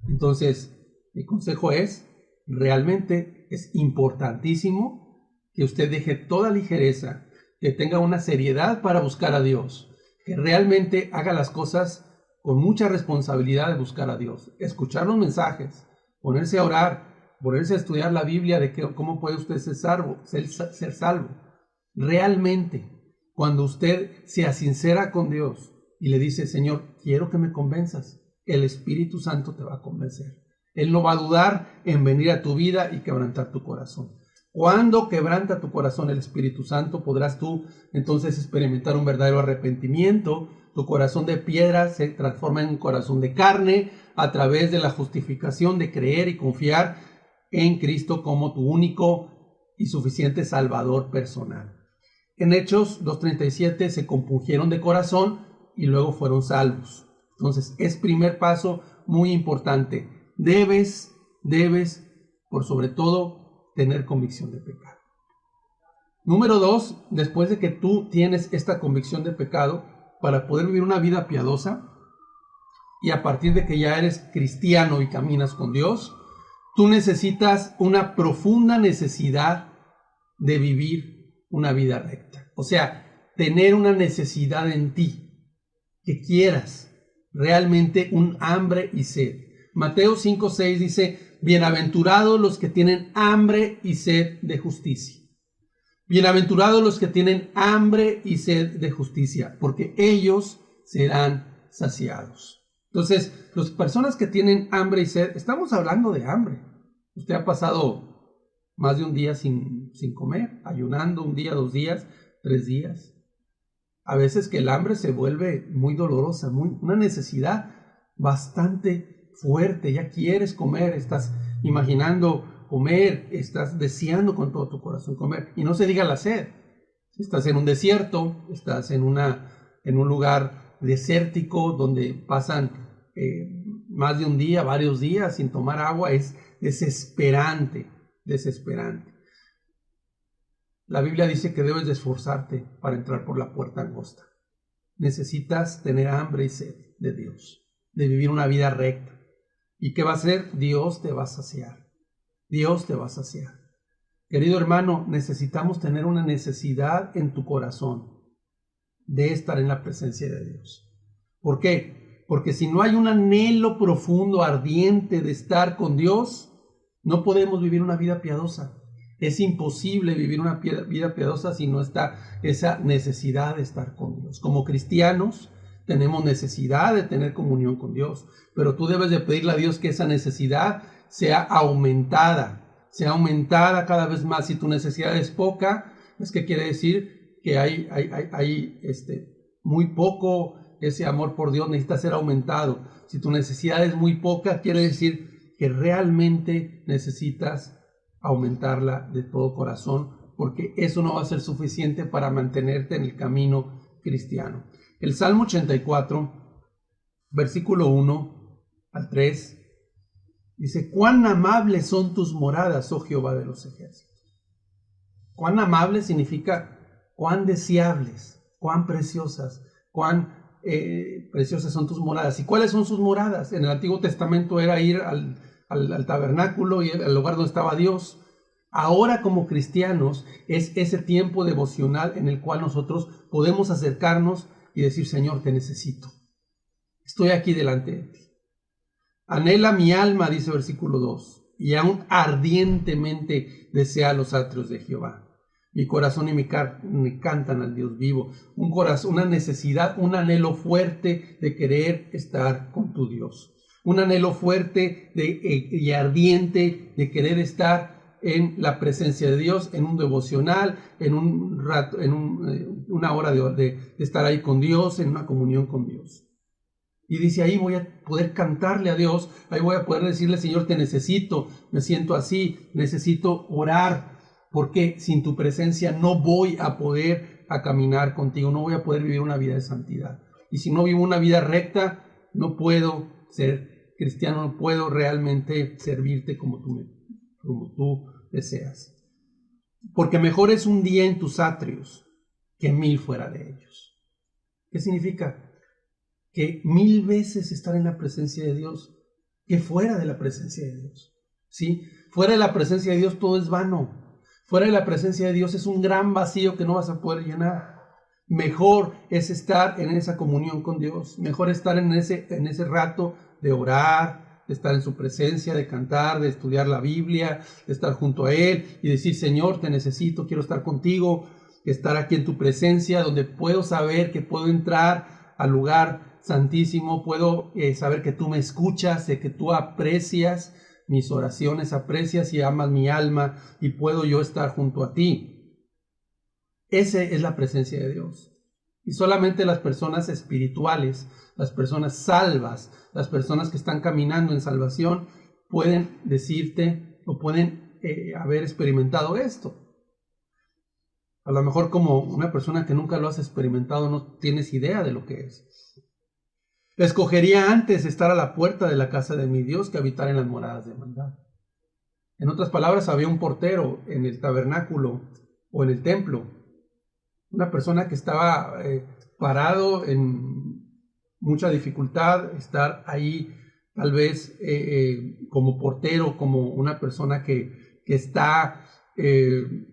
S2: Entonces, mi consejo es, realmente es importantísimo que usted deje toda ligereza, que tenga una seriedad para buscar a Dios, que realmente haga las cosas con mucha responsabilidad de buscar a Dios, escuchar los mensajes, ponerse a orar, ponerse a estudiar la Biblia de cómo puede usted ser salvo. Realmente, cuando usted sea sincera con Dios y le dice, Señor, quiero que me convenzas, el Espíritu Santo te va a convencer. Él no va a dudar en venir a tu vida y quebrantar tu corazón. Cuando quebranta tu corazón el Espíritu Santo, podrás tú entonces experimentar un verdadero arrepentimiento. Tu corazón de piedra se transforma en un corazón de carne a través de la justificación de creer y confiar en Cristo como tu único y suficiente Salvador personal. En Hechos 2:37 se compungieron de corazón y luego fueron salvos. Entonces es primer paso muy importante. Debes, por sobre todo, tener convicción de pecado. Número 2, después de que tú tienes esta convicción de pecado, para poder vivir una vida piadosa, y a partir de que ya eres cristiano y caminas con Dios, tú necesitas una profunda necesidad de vivir una vida recta. O sea, tener una necesidad en ti, que quieras realmente un hambre y sed. Mateo 5:6 dice, bienaventurados los que tienen hambre y sed de justicia. Bienaventurados los que tienen hambre y sed de justicia, porque ellos serán saciados. Entonces, las personas que tienen hambre y sed, estamos hablando de hambre. Usted ha pasado más de un día sin comer, ayunando un día, 2 días, 3 días. A veces que el hambre se vuelve muy dolorosa, una necesidad bastante fuerte. Ya quieres comer, estás imaginando comer, estás deseando con todo tu corazón comer. Y no se diga la sed. Estás en un desierto, estás en un lugar desértico donde pasan más de un día, varios días sin tomar agua. Es desesperante, desesperante. La Biblia dice que debes de esforzarte para entrar por la puerta angosta. Necesitas tener hambre y sed de Dios, de vivir una vida recta. ¿Y qué va a hacer? Dios te va a saciar. Dios te va a saciar. Querido hermano, necesitamos tener una necesidad en tu corazón de estar en la presencia de Dios. ¿Por qué? Porque si no hay un anhelo profundo, ardiente de estar con Dios, no podemos vivir una vida piadosa. Es imposible vivir una vida piadosa si no está esa necesidad de estar con Dios. Como cristianos tenemos necesidad de tener comunión con Dios, pero tú debes de pedirle a Dios que esa necesidad sea aumentada cada vez más. Si tu necesidad es poca, es que quiere decir que hay muy poco ese amor por Dios, necesita ser aumentado. Si tu necesidad es muy poca, quiere decir que realmente necesitas aumentarla de todo corazón, porque eso no va a ser suficiente para mantenerte en el camino cristiano. El Salmo 84, versículo 1 al 3, dice, cuán amables son tus moradas, oh Jehová de los ejércitos. Cuán amables significa cuán deseables, cuán preciosas, preciosas son tus moradas. ¿Y cuáles son sus moradas? En el Antiguo Testamento era ir al tabernáculo y al lugar donde estaba Dios. Ahora como cristianos es ese tiempo devocional en el cual nosotros podemos acercarnos y decir, Señor, te necesito. Estoy aquí delante de ti. Anhela mi alma, dice versículo 2, y aún ardientemente desea los atrios de Jehová. Mi corazón y mi carne cantan al Dios vivo. Un corazón, una necesidad, un anhelo fuerte de querer estar con tu Dios. Un anhelo fuerte y ardiente de querer estar en la presencia de Dios, en un devocional, en un rato, una hora de estar ahí con Dios, en una comunión con Dios. Y dice, ahí voy a poder cantarle a Dios, ahí voy a poder decirle, Señor, te necesito, me siento así, necesito orar, porque sin tu presencia no voy a poder caminar contigo, no voy a poder vivir una vida de santidad. Y si no vivo una vida recta, no puedo ser cristiano, no puedo realmente servirte como tú deseas. Porque mejor es un día en tus atrios que 1000 fuera de ellos. ¿Qué significa? Que 1000 veces estar en la presencia de Dios que fuera de la presencia de Dios. ¿Sí? Fuera de la presencia de Dios todo es vano. Fuera de la presencia de Dios es un gran vacío que no vas a poder llenar. Mejor es estar en esa comunión con Dios. Mejor estar en ese rato de orar, de estar en su presencia, de cantar, de estudiar la Biblia, de estar junto a Él y decir, Señor, te necesito, quiero estar contigo, estar aquí en tu presencia, donde puedo saber que puedo entrar al lugar santísimo, puedo saber que tú me escuchas, de que tú aprecias mis oraciones, aprecias y amas mi alma y puedo yo estar junto a ti. Esa es la presencia de Dios. Y solamente las personas espirituales, las personas salvas, las personas que están caminando en salvación pueden decirte o pueden haber experimentado esto. A lo mejor como una persona que nunca lo has experimentado no tienes idea de lo que es. Escogería antes estar a la puerta de la casa de mi Dios que habitar en las moradas de maldad. En otras palabras, había un portero en el tabernáculo o en el templo. Una persona que estaba parado en mucha dificultad, estar ahí tal vez como portero, como una persona que está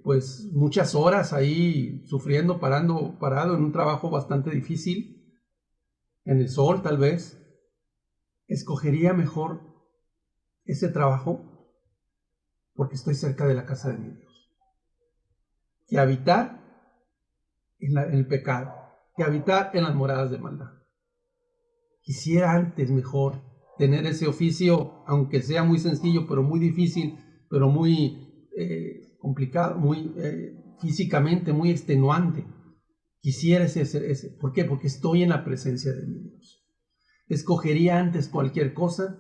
S2: pues muchas horas ahí sufriendo, parado en un trabajo bastante difícil, en el sol tal vez, escogería mejor ese trabajo porque estoy cerca de la casa de mi Dios, que habitar en el pecado, que habitar en las moradas de maldad. Quisiera antes mejor tener ese oficio, aunque sea muy sencillo, pero muy difícil, pero muy complicado, muy físicamente muy extenuante. Quisiera ese. ¿Por qué? Porque estoy en la presencia de mi Dios. Escogería antes cualquier cosa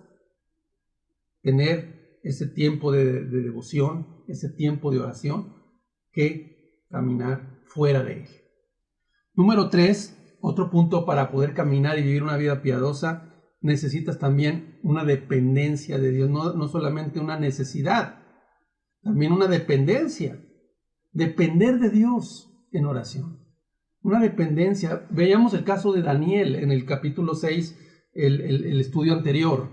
S2: tener ese tiempo de devoción, ese tiempo de oración, que caminar fuera de él. Número 3, otro punto para poder caminar y vivir una vida piadosa, necesitas también una dependencia de Dios, no solamente una necesidad, también una dependencia. Depender de Dios en oración. Una dependencia. Veíamos el caso de Daniel en el capítulo 6, el estudio anterior,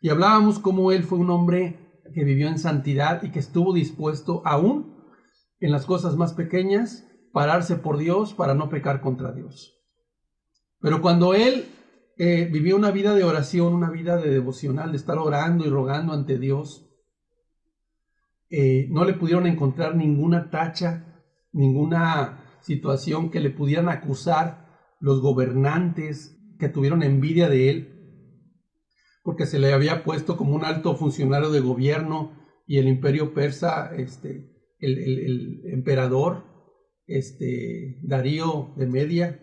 S2: y hablábamos cómo él fue un hombre que vivió en santidad y que estuvo dispuesto aún en las cosas más pequeñas pararse por Dios para no pecar contra Dios. Pero cuando él vivió una vida de oración, una vida de devocional, de estar orando y rogando ante Dios, no le pudieron encontrar ninguna tacha, ninguna situación que le pudieran acusar los gobernantes que tuvieron envidia de él, porque se le había puesto como un alto funcionario de gobierno, y el imperio persa, el emperador Darío de Media,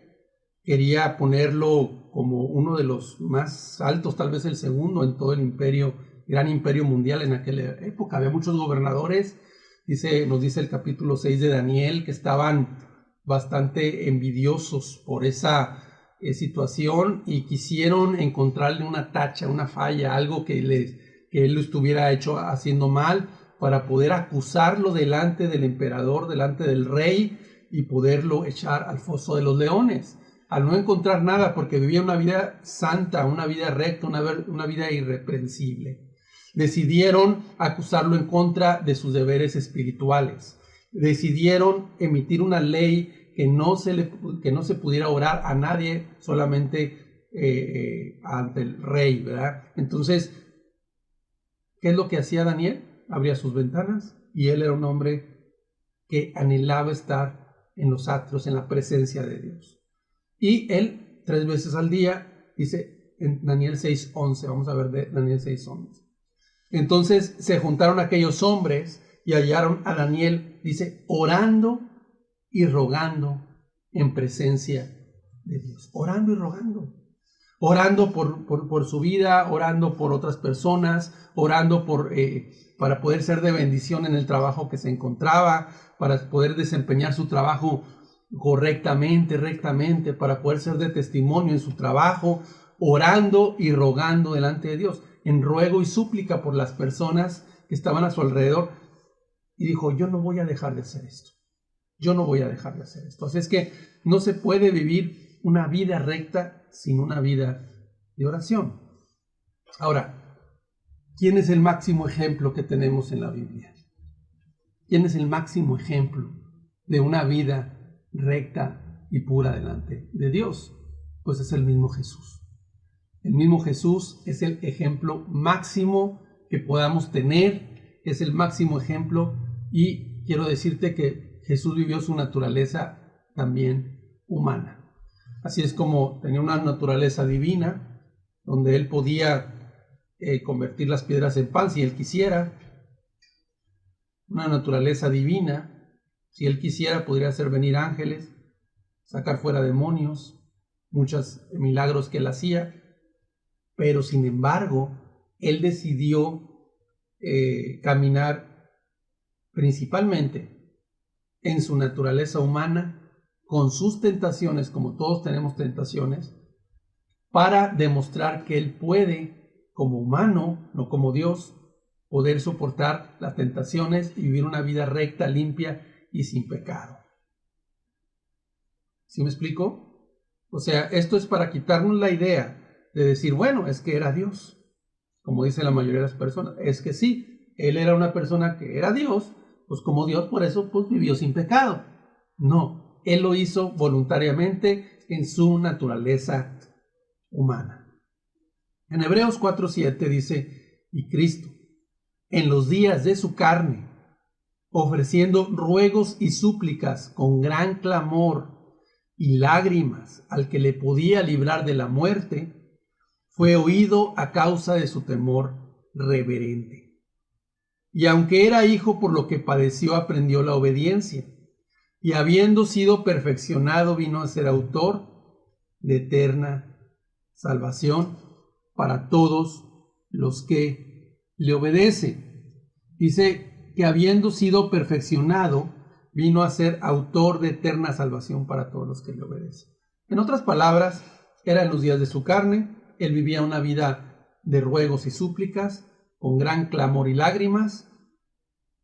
S2: quería ponerlo como uno de los más altos, tal vez el segundo en todo el imperio, gran imperio mundial en aquella época. Había muchos gobernadores, nos dice el capítulo 6 de Daniel, que estaban bastante envidiosos por esa situación y quisieron encontrarle una tacha, una falla, algo que él lo estuviera haciendo mal, para poder acusarlo delante del emperador, delante del rey, y poderlo echar al foso de los leones. Al no encontrar nada, porque vivía una vida santa, una vida recta, una vida irreprensible, decidieron acusarlo en contra de sus deberes espirituales. Decidieron emitir una ley que no se pudiera orar a nadie, solamente ante el rey, ¿verdad? Entonces, ¿qué es lo que hacía Daniel? Abría sus ventanas, y él era un hombre que anhelaba estar en los atrios, en la presencia de Dios. Y él 3 veces al día, dice en Daniel 6:11, vamos a ver de Daniel 6:11. Entonces se juntaron aquellos hombres y hallaron a Daniel, dice, orando y rogando en presencia de Dios. Orando y rogando. Orando por su vida, orando por otras personas, orando para poder ser de bendición en el trabajo que se encontraba, para poder desempeñar su trabajo correctamente, rectamente, para poder ser de testimonio en su trabajo, orando y rogando delante de Dios, en ruego y súplica por las personas que estaban a su alrededor. Y dijo, yo no voy a dejar de hacer esto. Yo no voy a dejar de hacer esto. Así es que no se puede vivir una vida recta sin una vida de oración. Ahora, ¿quién es el máximo ejemplo que tenemos en la Biblia? ¿Quién es el máximo ejemplo de una vida recta y pura delante de Dios? Pues es el mismo Jesús. El mismo Jesús es el ejemplo máximo que podamos tener, es el máximo ejemplo, y quiero decirte que Jesús vivió su naturaleza también humana. Así es como tenía una naturaleza divina, donde él podía convertir las piedras en pan si él quisiera. Una naturaleza divina, si él quisiera podría hacer venir ángeles, sacar fuera demonios, muchos milagros que él hacía, pero sin embargo, él decidió caminar principalmente en su naturaleza humana, con sus tentaciones, como todos tenemos tentaciones, para demostrar que él puede, como humano, no como Dios, poder soportar las tentaciones y vivir una vida recta, limpia y sin pecado. ¿Sí me explico? O sea, esto es para quitarnos la idea de decir, bueno, es que era Dios, como dice la mayoría de las personas. Es que sí, él era una persona que era Dios, pues como Dios, por eso pues vivió sin pecado. No, Él lo hizo voluntariamente en su naturaleza humana. En Hebreos 4:7 dice, y Cristo, en los días de su carne, ofreciendo ruegos y súplicas con gran clamor y lágrimas al que le podía librar de la muerte, fue oído a causa de su temor reverente. Y aunque era hijo, por lo que padeció, aprendió la obediencia, y habiendo sido perfeccionado, vino a ser autor de eterna salvación para todos los que le obedecen. Dice que habiendo sido perfeccionado, vino a ser autor de eterna salvación para todos los que le obedecen. En otras palabras, era en los días de su carne, él vivía una vida de ruegos y súplicas, con gran clamor y lágrimas.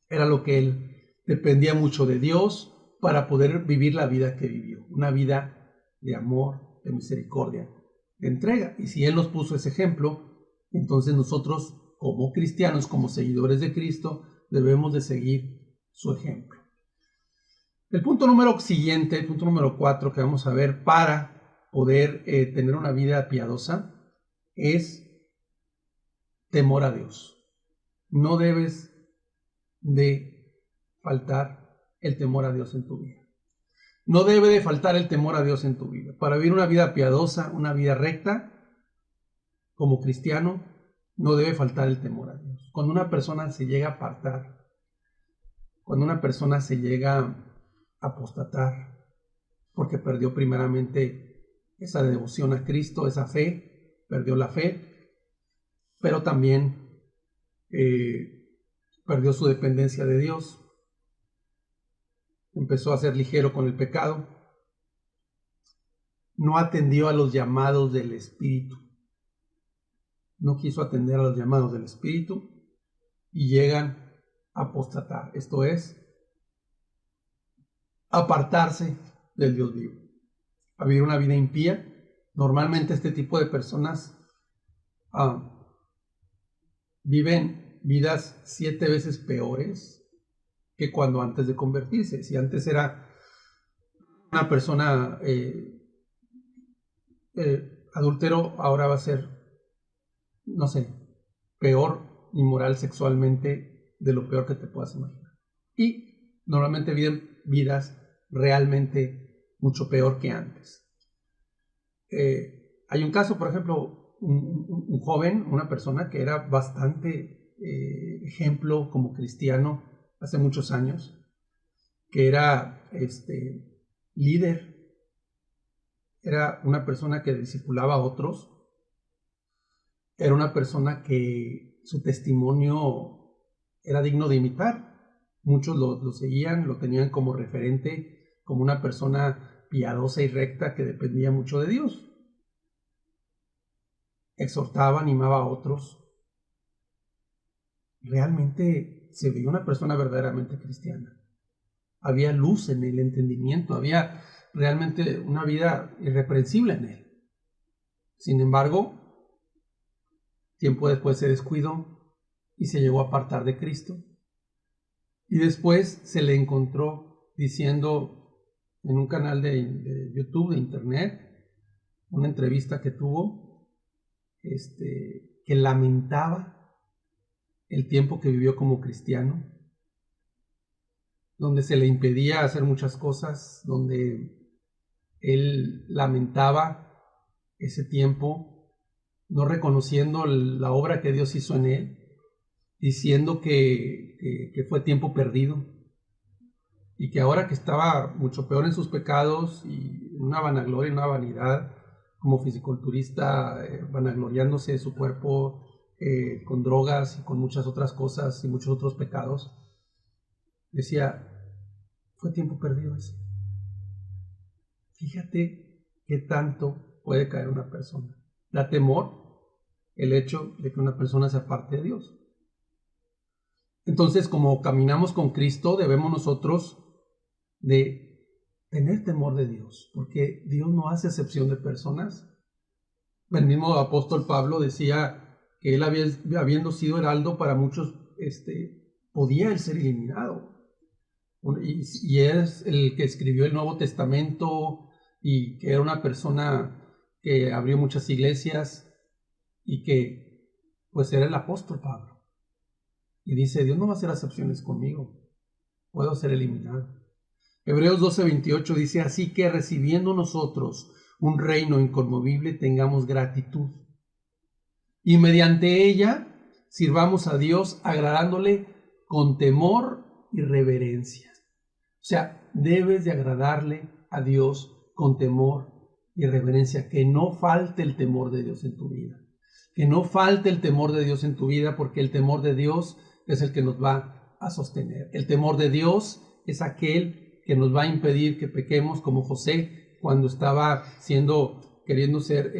S2: Era lo que él dependía mucho de Dios para poder vivir la vida que vivió, una vida de amor, de misericordia, de entrega. Y si él nos puso ese ejemplo, entonces nosotros como cristianos, como seguidores de Cristo, debemos de seguir su ejemplo. El punto número siguiente, el punto número 4 que vamos a ver para poder tener una vida piadosa es temor a Dios. No debes de faltar el temor a Dios en tu vida. No debe de faltar el temor a Dios en tu vida. Para vivir una vida piadosa, una vida recta, como cristiano, no debe faltar el temor a Dios. Cuando una persona se llega a apartar, cuando una persona se llega a apostatar, porque perdió primeramente esa devoción a Cristo, esa fe, perdió la fe, pero también perdió su dependencia de Dios, empezó a ser ligero con el pecado, no atendió a los llamados del Espíritu, no quiso atender a los llamados del Espíritu y llegan a apostatar, esto es, apartarse del Dios vivo, a vivir una vida impía. Normalmente este tipo de personas viven vidas 7 veces peores que cuando antes de convertirse. Si antes era una persona adúltero, ahora va a ser, no sé, peor, inmoral sexualmente, de lo peor que te puedas imaginar. Y normalmente viven vidas realmente mucho peor que antes. Hay un caso, por ejemplo, un joven, una persona que era bastante ejemplo como cristiano hace muchos años, que era líder, era una persona que discipulaba a otros, era una persona que su testimonio era digno de imitar. Muchos lo seguían, lo tenían como referente, como una persona piadosa y recta que dependía mucho de Dios. Exhortaba, animaba a otros. Realmente se veía una persona verdaderamente cristiana. Había luz en el entendimiento, había realmente una vida irreprensible en él. Sin embargo, tiempo después se descuidó y se llegó a apartar de Cristo. Y después se le encontró diciendo en un canal de YouTube, de internet, una entrevista que tuvo, que lamentaba el tiempo que vivió como cristiano, donde se le impedía hacer muchas cosas, donde él lamentaba ese tiempo, no reconociendo la obra que Dios hizo en él, diciendo que fue tiempo perdido y que ahora que estaba mucho peor en sus pecados y en una vanagloria, en una vanidad, como fisiculturista, vanagloriándose de su cuerpo, con drogas y con muchas otras cosas y muchos otros pecados, decía, fue tiempo perdido ese. Fíjate qué tanto puede caer una persona. Da temor el hecho de que una persona se aparte de Dios. Entonces, como caminamos con Cristo, debemos nosotros de tener temor de Dios, porque Dios no hace excepción de personas. El mismo apóstol Pablo decía que él habiendo sido heraldo para muchos, podía él ser eliminado. y es el que escribió el Nuevo Testamento y que era una persona que abrió muchas iglesias y que pues era el apóstol Pablo. Y dice, Dios no va a hacer acepciones conmigo, puedo ser eliminado. Hebreos 12:28 dice, así que recibiendo nosotros un reino inconmovible, tengamos gratitud. Y mediante ella sirvamos a Dios agradándole con temor y reverencia. O sea, debes de agradarle a Dios con temor y reverencia. Que no falte el temor de Dios en tu vida. Que no falte el temor de Dios en tu vida, porque el temor de Dios es el que nos va a sostener. El temor de Dios es aquel que nos va a impedir que pequemos, como José cuando estaba queriendo ser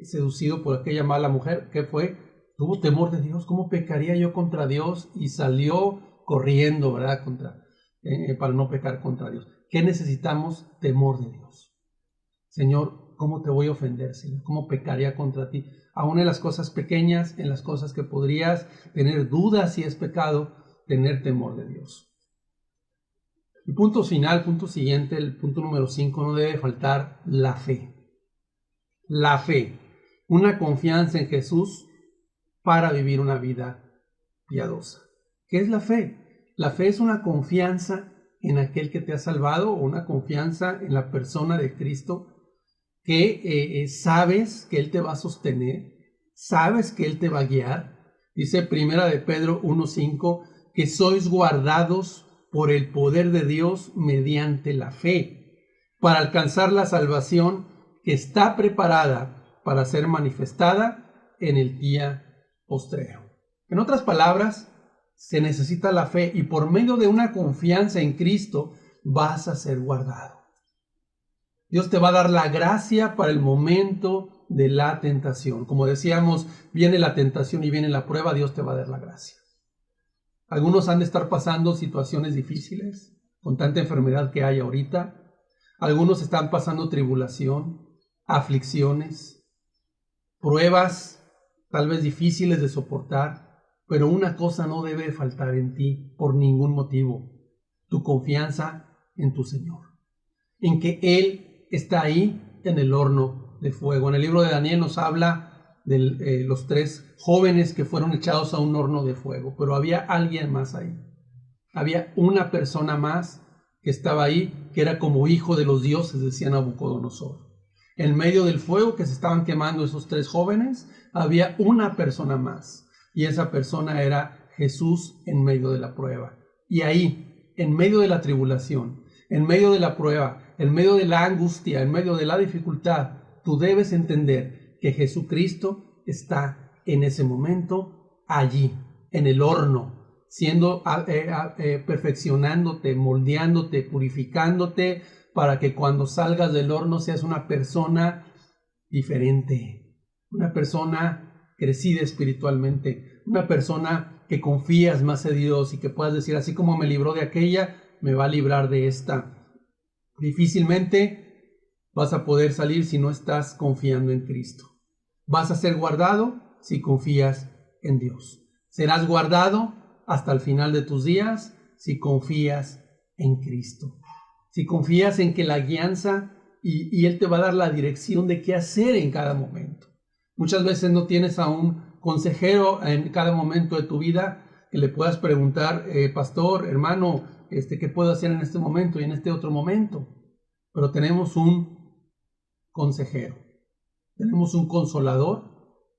S2: seducido por aquella mala mujer. ¿Qué fue? Tuvo temor de Dios. ¿Cómo pecaría yo contra Dios? Y salió corriendo, ¿verdad? Para no pecar contra Dios. ¿Qué necesitamos? Temor de Dios. Señor, ¿cómo te voy a ofender, Señor? ¿Cómo pecaría contra ti? Aún en las cosas pequeñas, en las cosas que podrías tener dudas si es pecado, tener temor de Dios. El punto final, punto siguiente, el punto número 5, no debe faltar la fe. La fe, una confianza en Jesús para vivir una vida piadosa. ¿Qué es la fe? La fe es una confianza en aquel que te ha salvado, o una confianza en la persona de Cristo, que sabes que Él te va a sostener, sabes que Él te va a guiar. Dice Primera de Pedro 1:5, que sois guardados por el poder de Dios mediante la fe, para alcanzar la salvación que está preparada para ser manifestada en el día postrero. En otras palabras, se necesita la fe, y por medio de una confianza en Cristo vas a ser guardado. Dios te va a dar la gracia para el momento de la tentación. Como decíamos, viene la tentación y viene la prueba, Dios te va a dar la gracia. Algunos han de estar pasando situaciones difíciles, con tanta enfermedad que hay ahorita. Algunos están pasando tribulación, aflicciones, pruebas tal vez difíciles de soportar, pero una cosa no debe faltar en ti por ningún motivo: tu confianza en tu Señor, en que Él está ahí en el horno de fuego. En el libro de Daniel nos habla de los 3 jóvenes que fueron echados a un horno de fuego, pero había alguien más ahí. Había una persona más que estaba ahí, que era como hijo de los dioses, decía Nabucodonosor. En medio del fuego que se estaban quemando esos 3 jóvenes, había una persona más, y esa persona era Jesús en medio de la prueba. Y ahí, en medio de la tribulación, en medio de la prueba, en medio de la angustia, en medio de la dificultad, tú debes entender que Jesucristo está en ese momento allí, en el horno, siendo perfeccionándote, moldeándote, purificándote, para que cuando salgas del horno seas una persona diferente, una persona crecida espiritualmente, una persona que confías más en Dios y que puedas decir, así como me libró de aquella, me va a librar de esta. Difícilmente vas a poder salir si no estás confiando en Cristo. Vas a ser guardado si confías en Dios. Serás guardado hasta el final de tus días si confías en Cristo. Si confías en que la guianza y Él te va a dar la dirección de qué hacer en cada momento. Muchas veces no tienes a un consejero en cada momento de tu vida que le puedas preguntar, pastor, hermano, ¿qué puedo hacer en este momento y en este otro momento? Pero tenemos un consejero, tenemos un consolador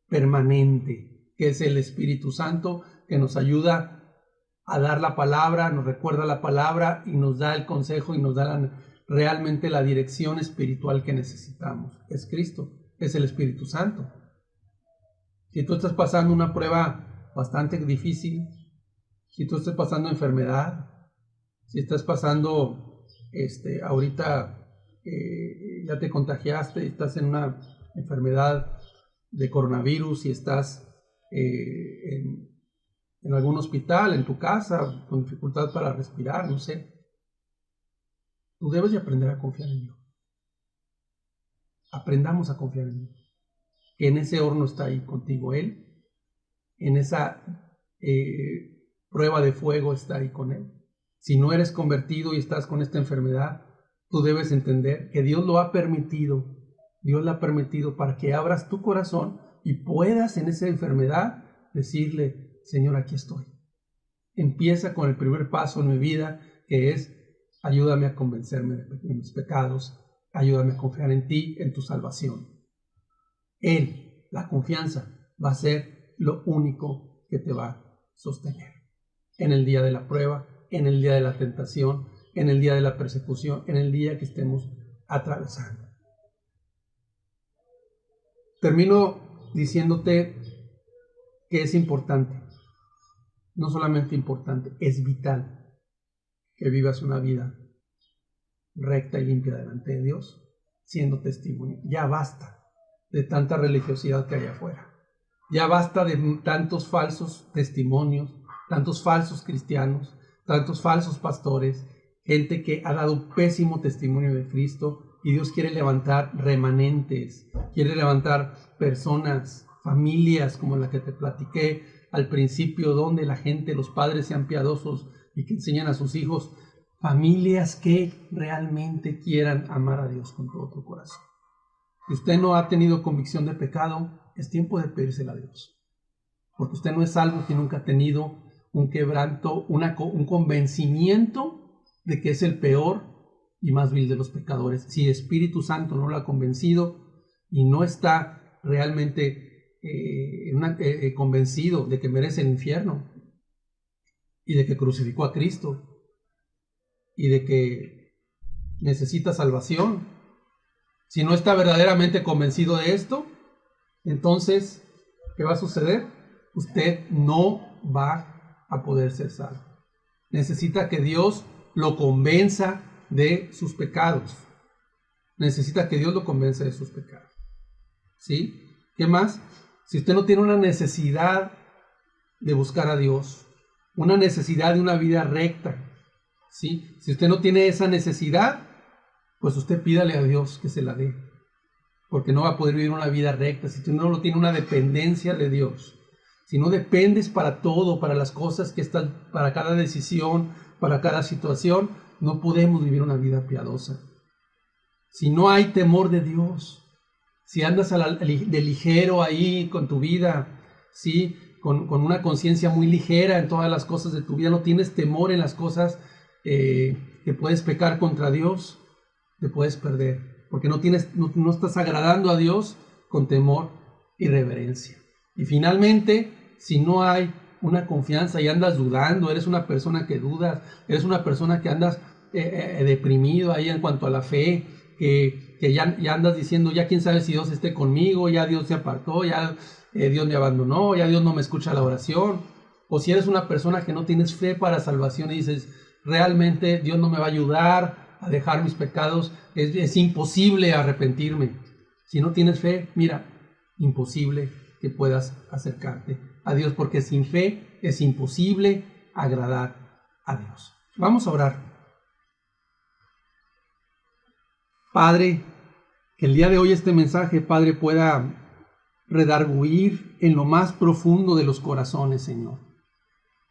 S2: permanente, que es el Espíritu Santo, que nos ayuda a dar la palabra, nos recuerda la palabra y nos da el consejo y nos da realmente la dirección espiritual que necesitamos. Es Cristo, es el Espíritu Santo. Si tú estás pasando una prueba bastante difícil, si tú estás pasando enfermedad, si estás pasando ahorita ya te contagiaste y estás en una enfermedad de coronavirus y estás en algún hospital, en tu casa, con dificultad para respirar, no sé. Tú debes de aprender a confiar en Dios. Aprendamos a confiar en Dios. Que en ese horno está ahí contigo Él. En esa prueba de fuego está ahí con Él. Si no eres convertido y estás con esta enfermedad, tú debes entender que Dios lo ha permitido. Dios lo ha permitido para que abras tu corazón y puedas en esa enfermedad decirle, Señor, aquí estoy. Empieza con el primer paso en mi vida, que es, ayúdame a convencerme de mis pecados, ayúdame a confiar en ti, en tu salvación. Él, la confianza, va a ser lo único que te va a sostener. En el día de la prueba, en el día de la tentación, en el día de la persecución, en el día que estemos atravesando. Termino diciéndote que es importante, no solamente importante, es vital que vivas una vida recta y limpia delante de Dios, siendo testimonio. Ya basta de tanta religiosidad que hay afuera. Ya basta de tantos falsos testimonios, tantos falsos cristianos, tantos falsos pastores, gente que ha dado pésimo testimonio de Cristo, y Dios quiere levantar remanentes, quiere levantar personas, familias como la que te platiqué al principio, donde la gente, los padres sean piadosos y que enseñan a sus hijos, familias que realmente quieran amar a Dios con todo tu corazón. Si usted no ha tenido convicción de pecado, es tiempo de pedírsela a Dios, porque usted no es salvo si nunca ha tenido un quebranto, un convencimiento de que es el peor y más vil de los pecadores. Si el Espíritu Santo no lo ha convencido y no está realmente convencido de que merece el infierno y de que crucificó a Cristo y de que necesita salvación, si no está verdaderamente convencido de esto, entonces, ¿qué va a suceder? Usted no va a poder ser salvo. Necesita que Dios lo convenza de sus pecados. Necesita que Dios lo convenza de sus pecados. ¿Sí? ¿Qué más? Si usted no tiene una necesidad de buscar a Dios, una necesidad de una vida recta, ¿sí? Si usted no tiene esa necesidad, pues usted pídale a Dios que se la dé, porque no va a poder vivir una vida recta si usted no lo tiene una dependencia de Dios. Si no dependes para todo, para las cosas que están, para cada decisión, para cada situación, no podemos vivir una vida piadosa. Si no hay temor de Dios, si andas de ligero ahí con tu vida, ¿sí? Con una conciencia muy ligera en todas las cosas de tu vida, no tienes temor en las cosas que puedes pecar contra Dios, te puedes perder, porque no estás agradando a Dios con temor y reverencia. Y finalmente, si no hay una confianza y andas dudando, eres una persona que dudas, eres una persona que andas deprimido ahí en cuanto a la fe, que ya andas diciendo, ya quién sabe si Dios esté conmigo, ya Dios se apartó, ya Dios me abandonó, ya Dios no me escucha la oración. O si eres una persona que no tienes fe para salvación y dices, realmente Dios no me va a ayudar a dejar mis pecados, es imposible arrepentirme. Si no tienes fe, mira, imposible que puedas acercarte a Dios, porque sin fe es imposible agradar a Dios. Vamos a orar. Padre, que el día de hoy este mensaje, Padre, pueda redarguir en lo más profundo de los corazones, Señor.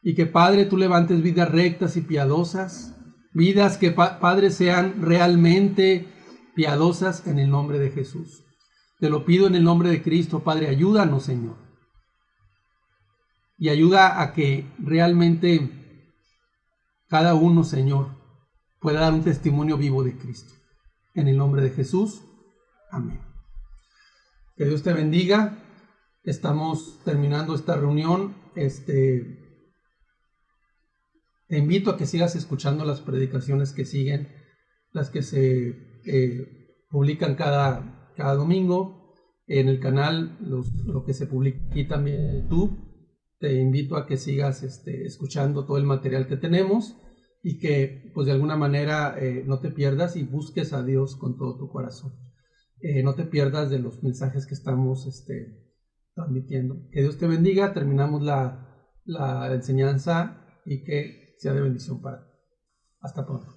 S2: Y que, Padre, tú levantes vidas rectas y piadosas, vidas que, Padre, sean realmente piadosas en el nombre de Jesús. Te lo pido en el nombre de Cristo, Padre, ayúdanos, Señor. Y ayuda a que realmente cada uno, Señor, pueda dar un testimonio vivo de Cristo. En el nombre de Jesús, amén. Que Dios te bendiga. Estamos terminando esta reunión. Te invito a que sigas escuchando las predicaciones que siguen, las que se publican cada domingo en el canal, lo que se publica aquí también en YouTube. Te invito a que sigas escuchando todo el material que tenemos y que pues de alguna manera no te pierdas y busques a Dios con todo tu corazón. No te pierdas de los mensajes que estamos transmitiendo. Que Dios te bendiga. Terminamos la enseñanza y que sea de bendición para ti. Hasta pronto.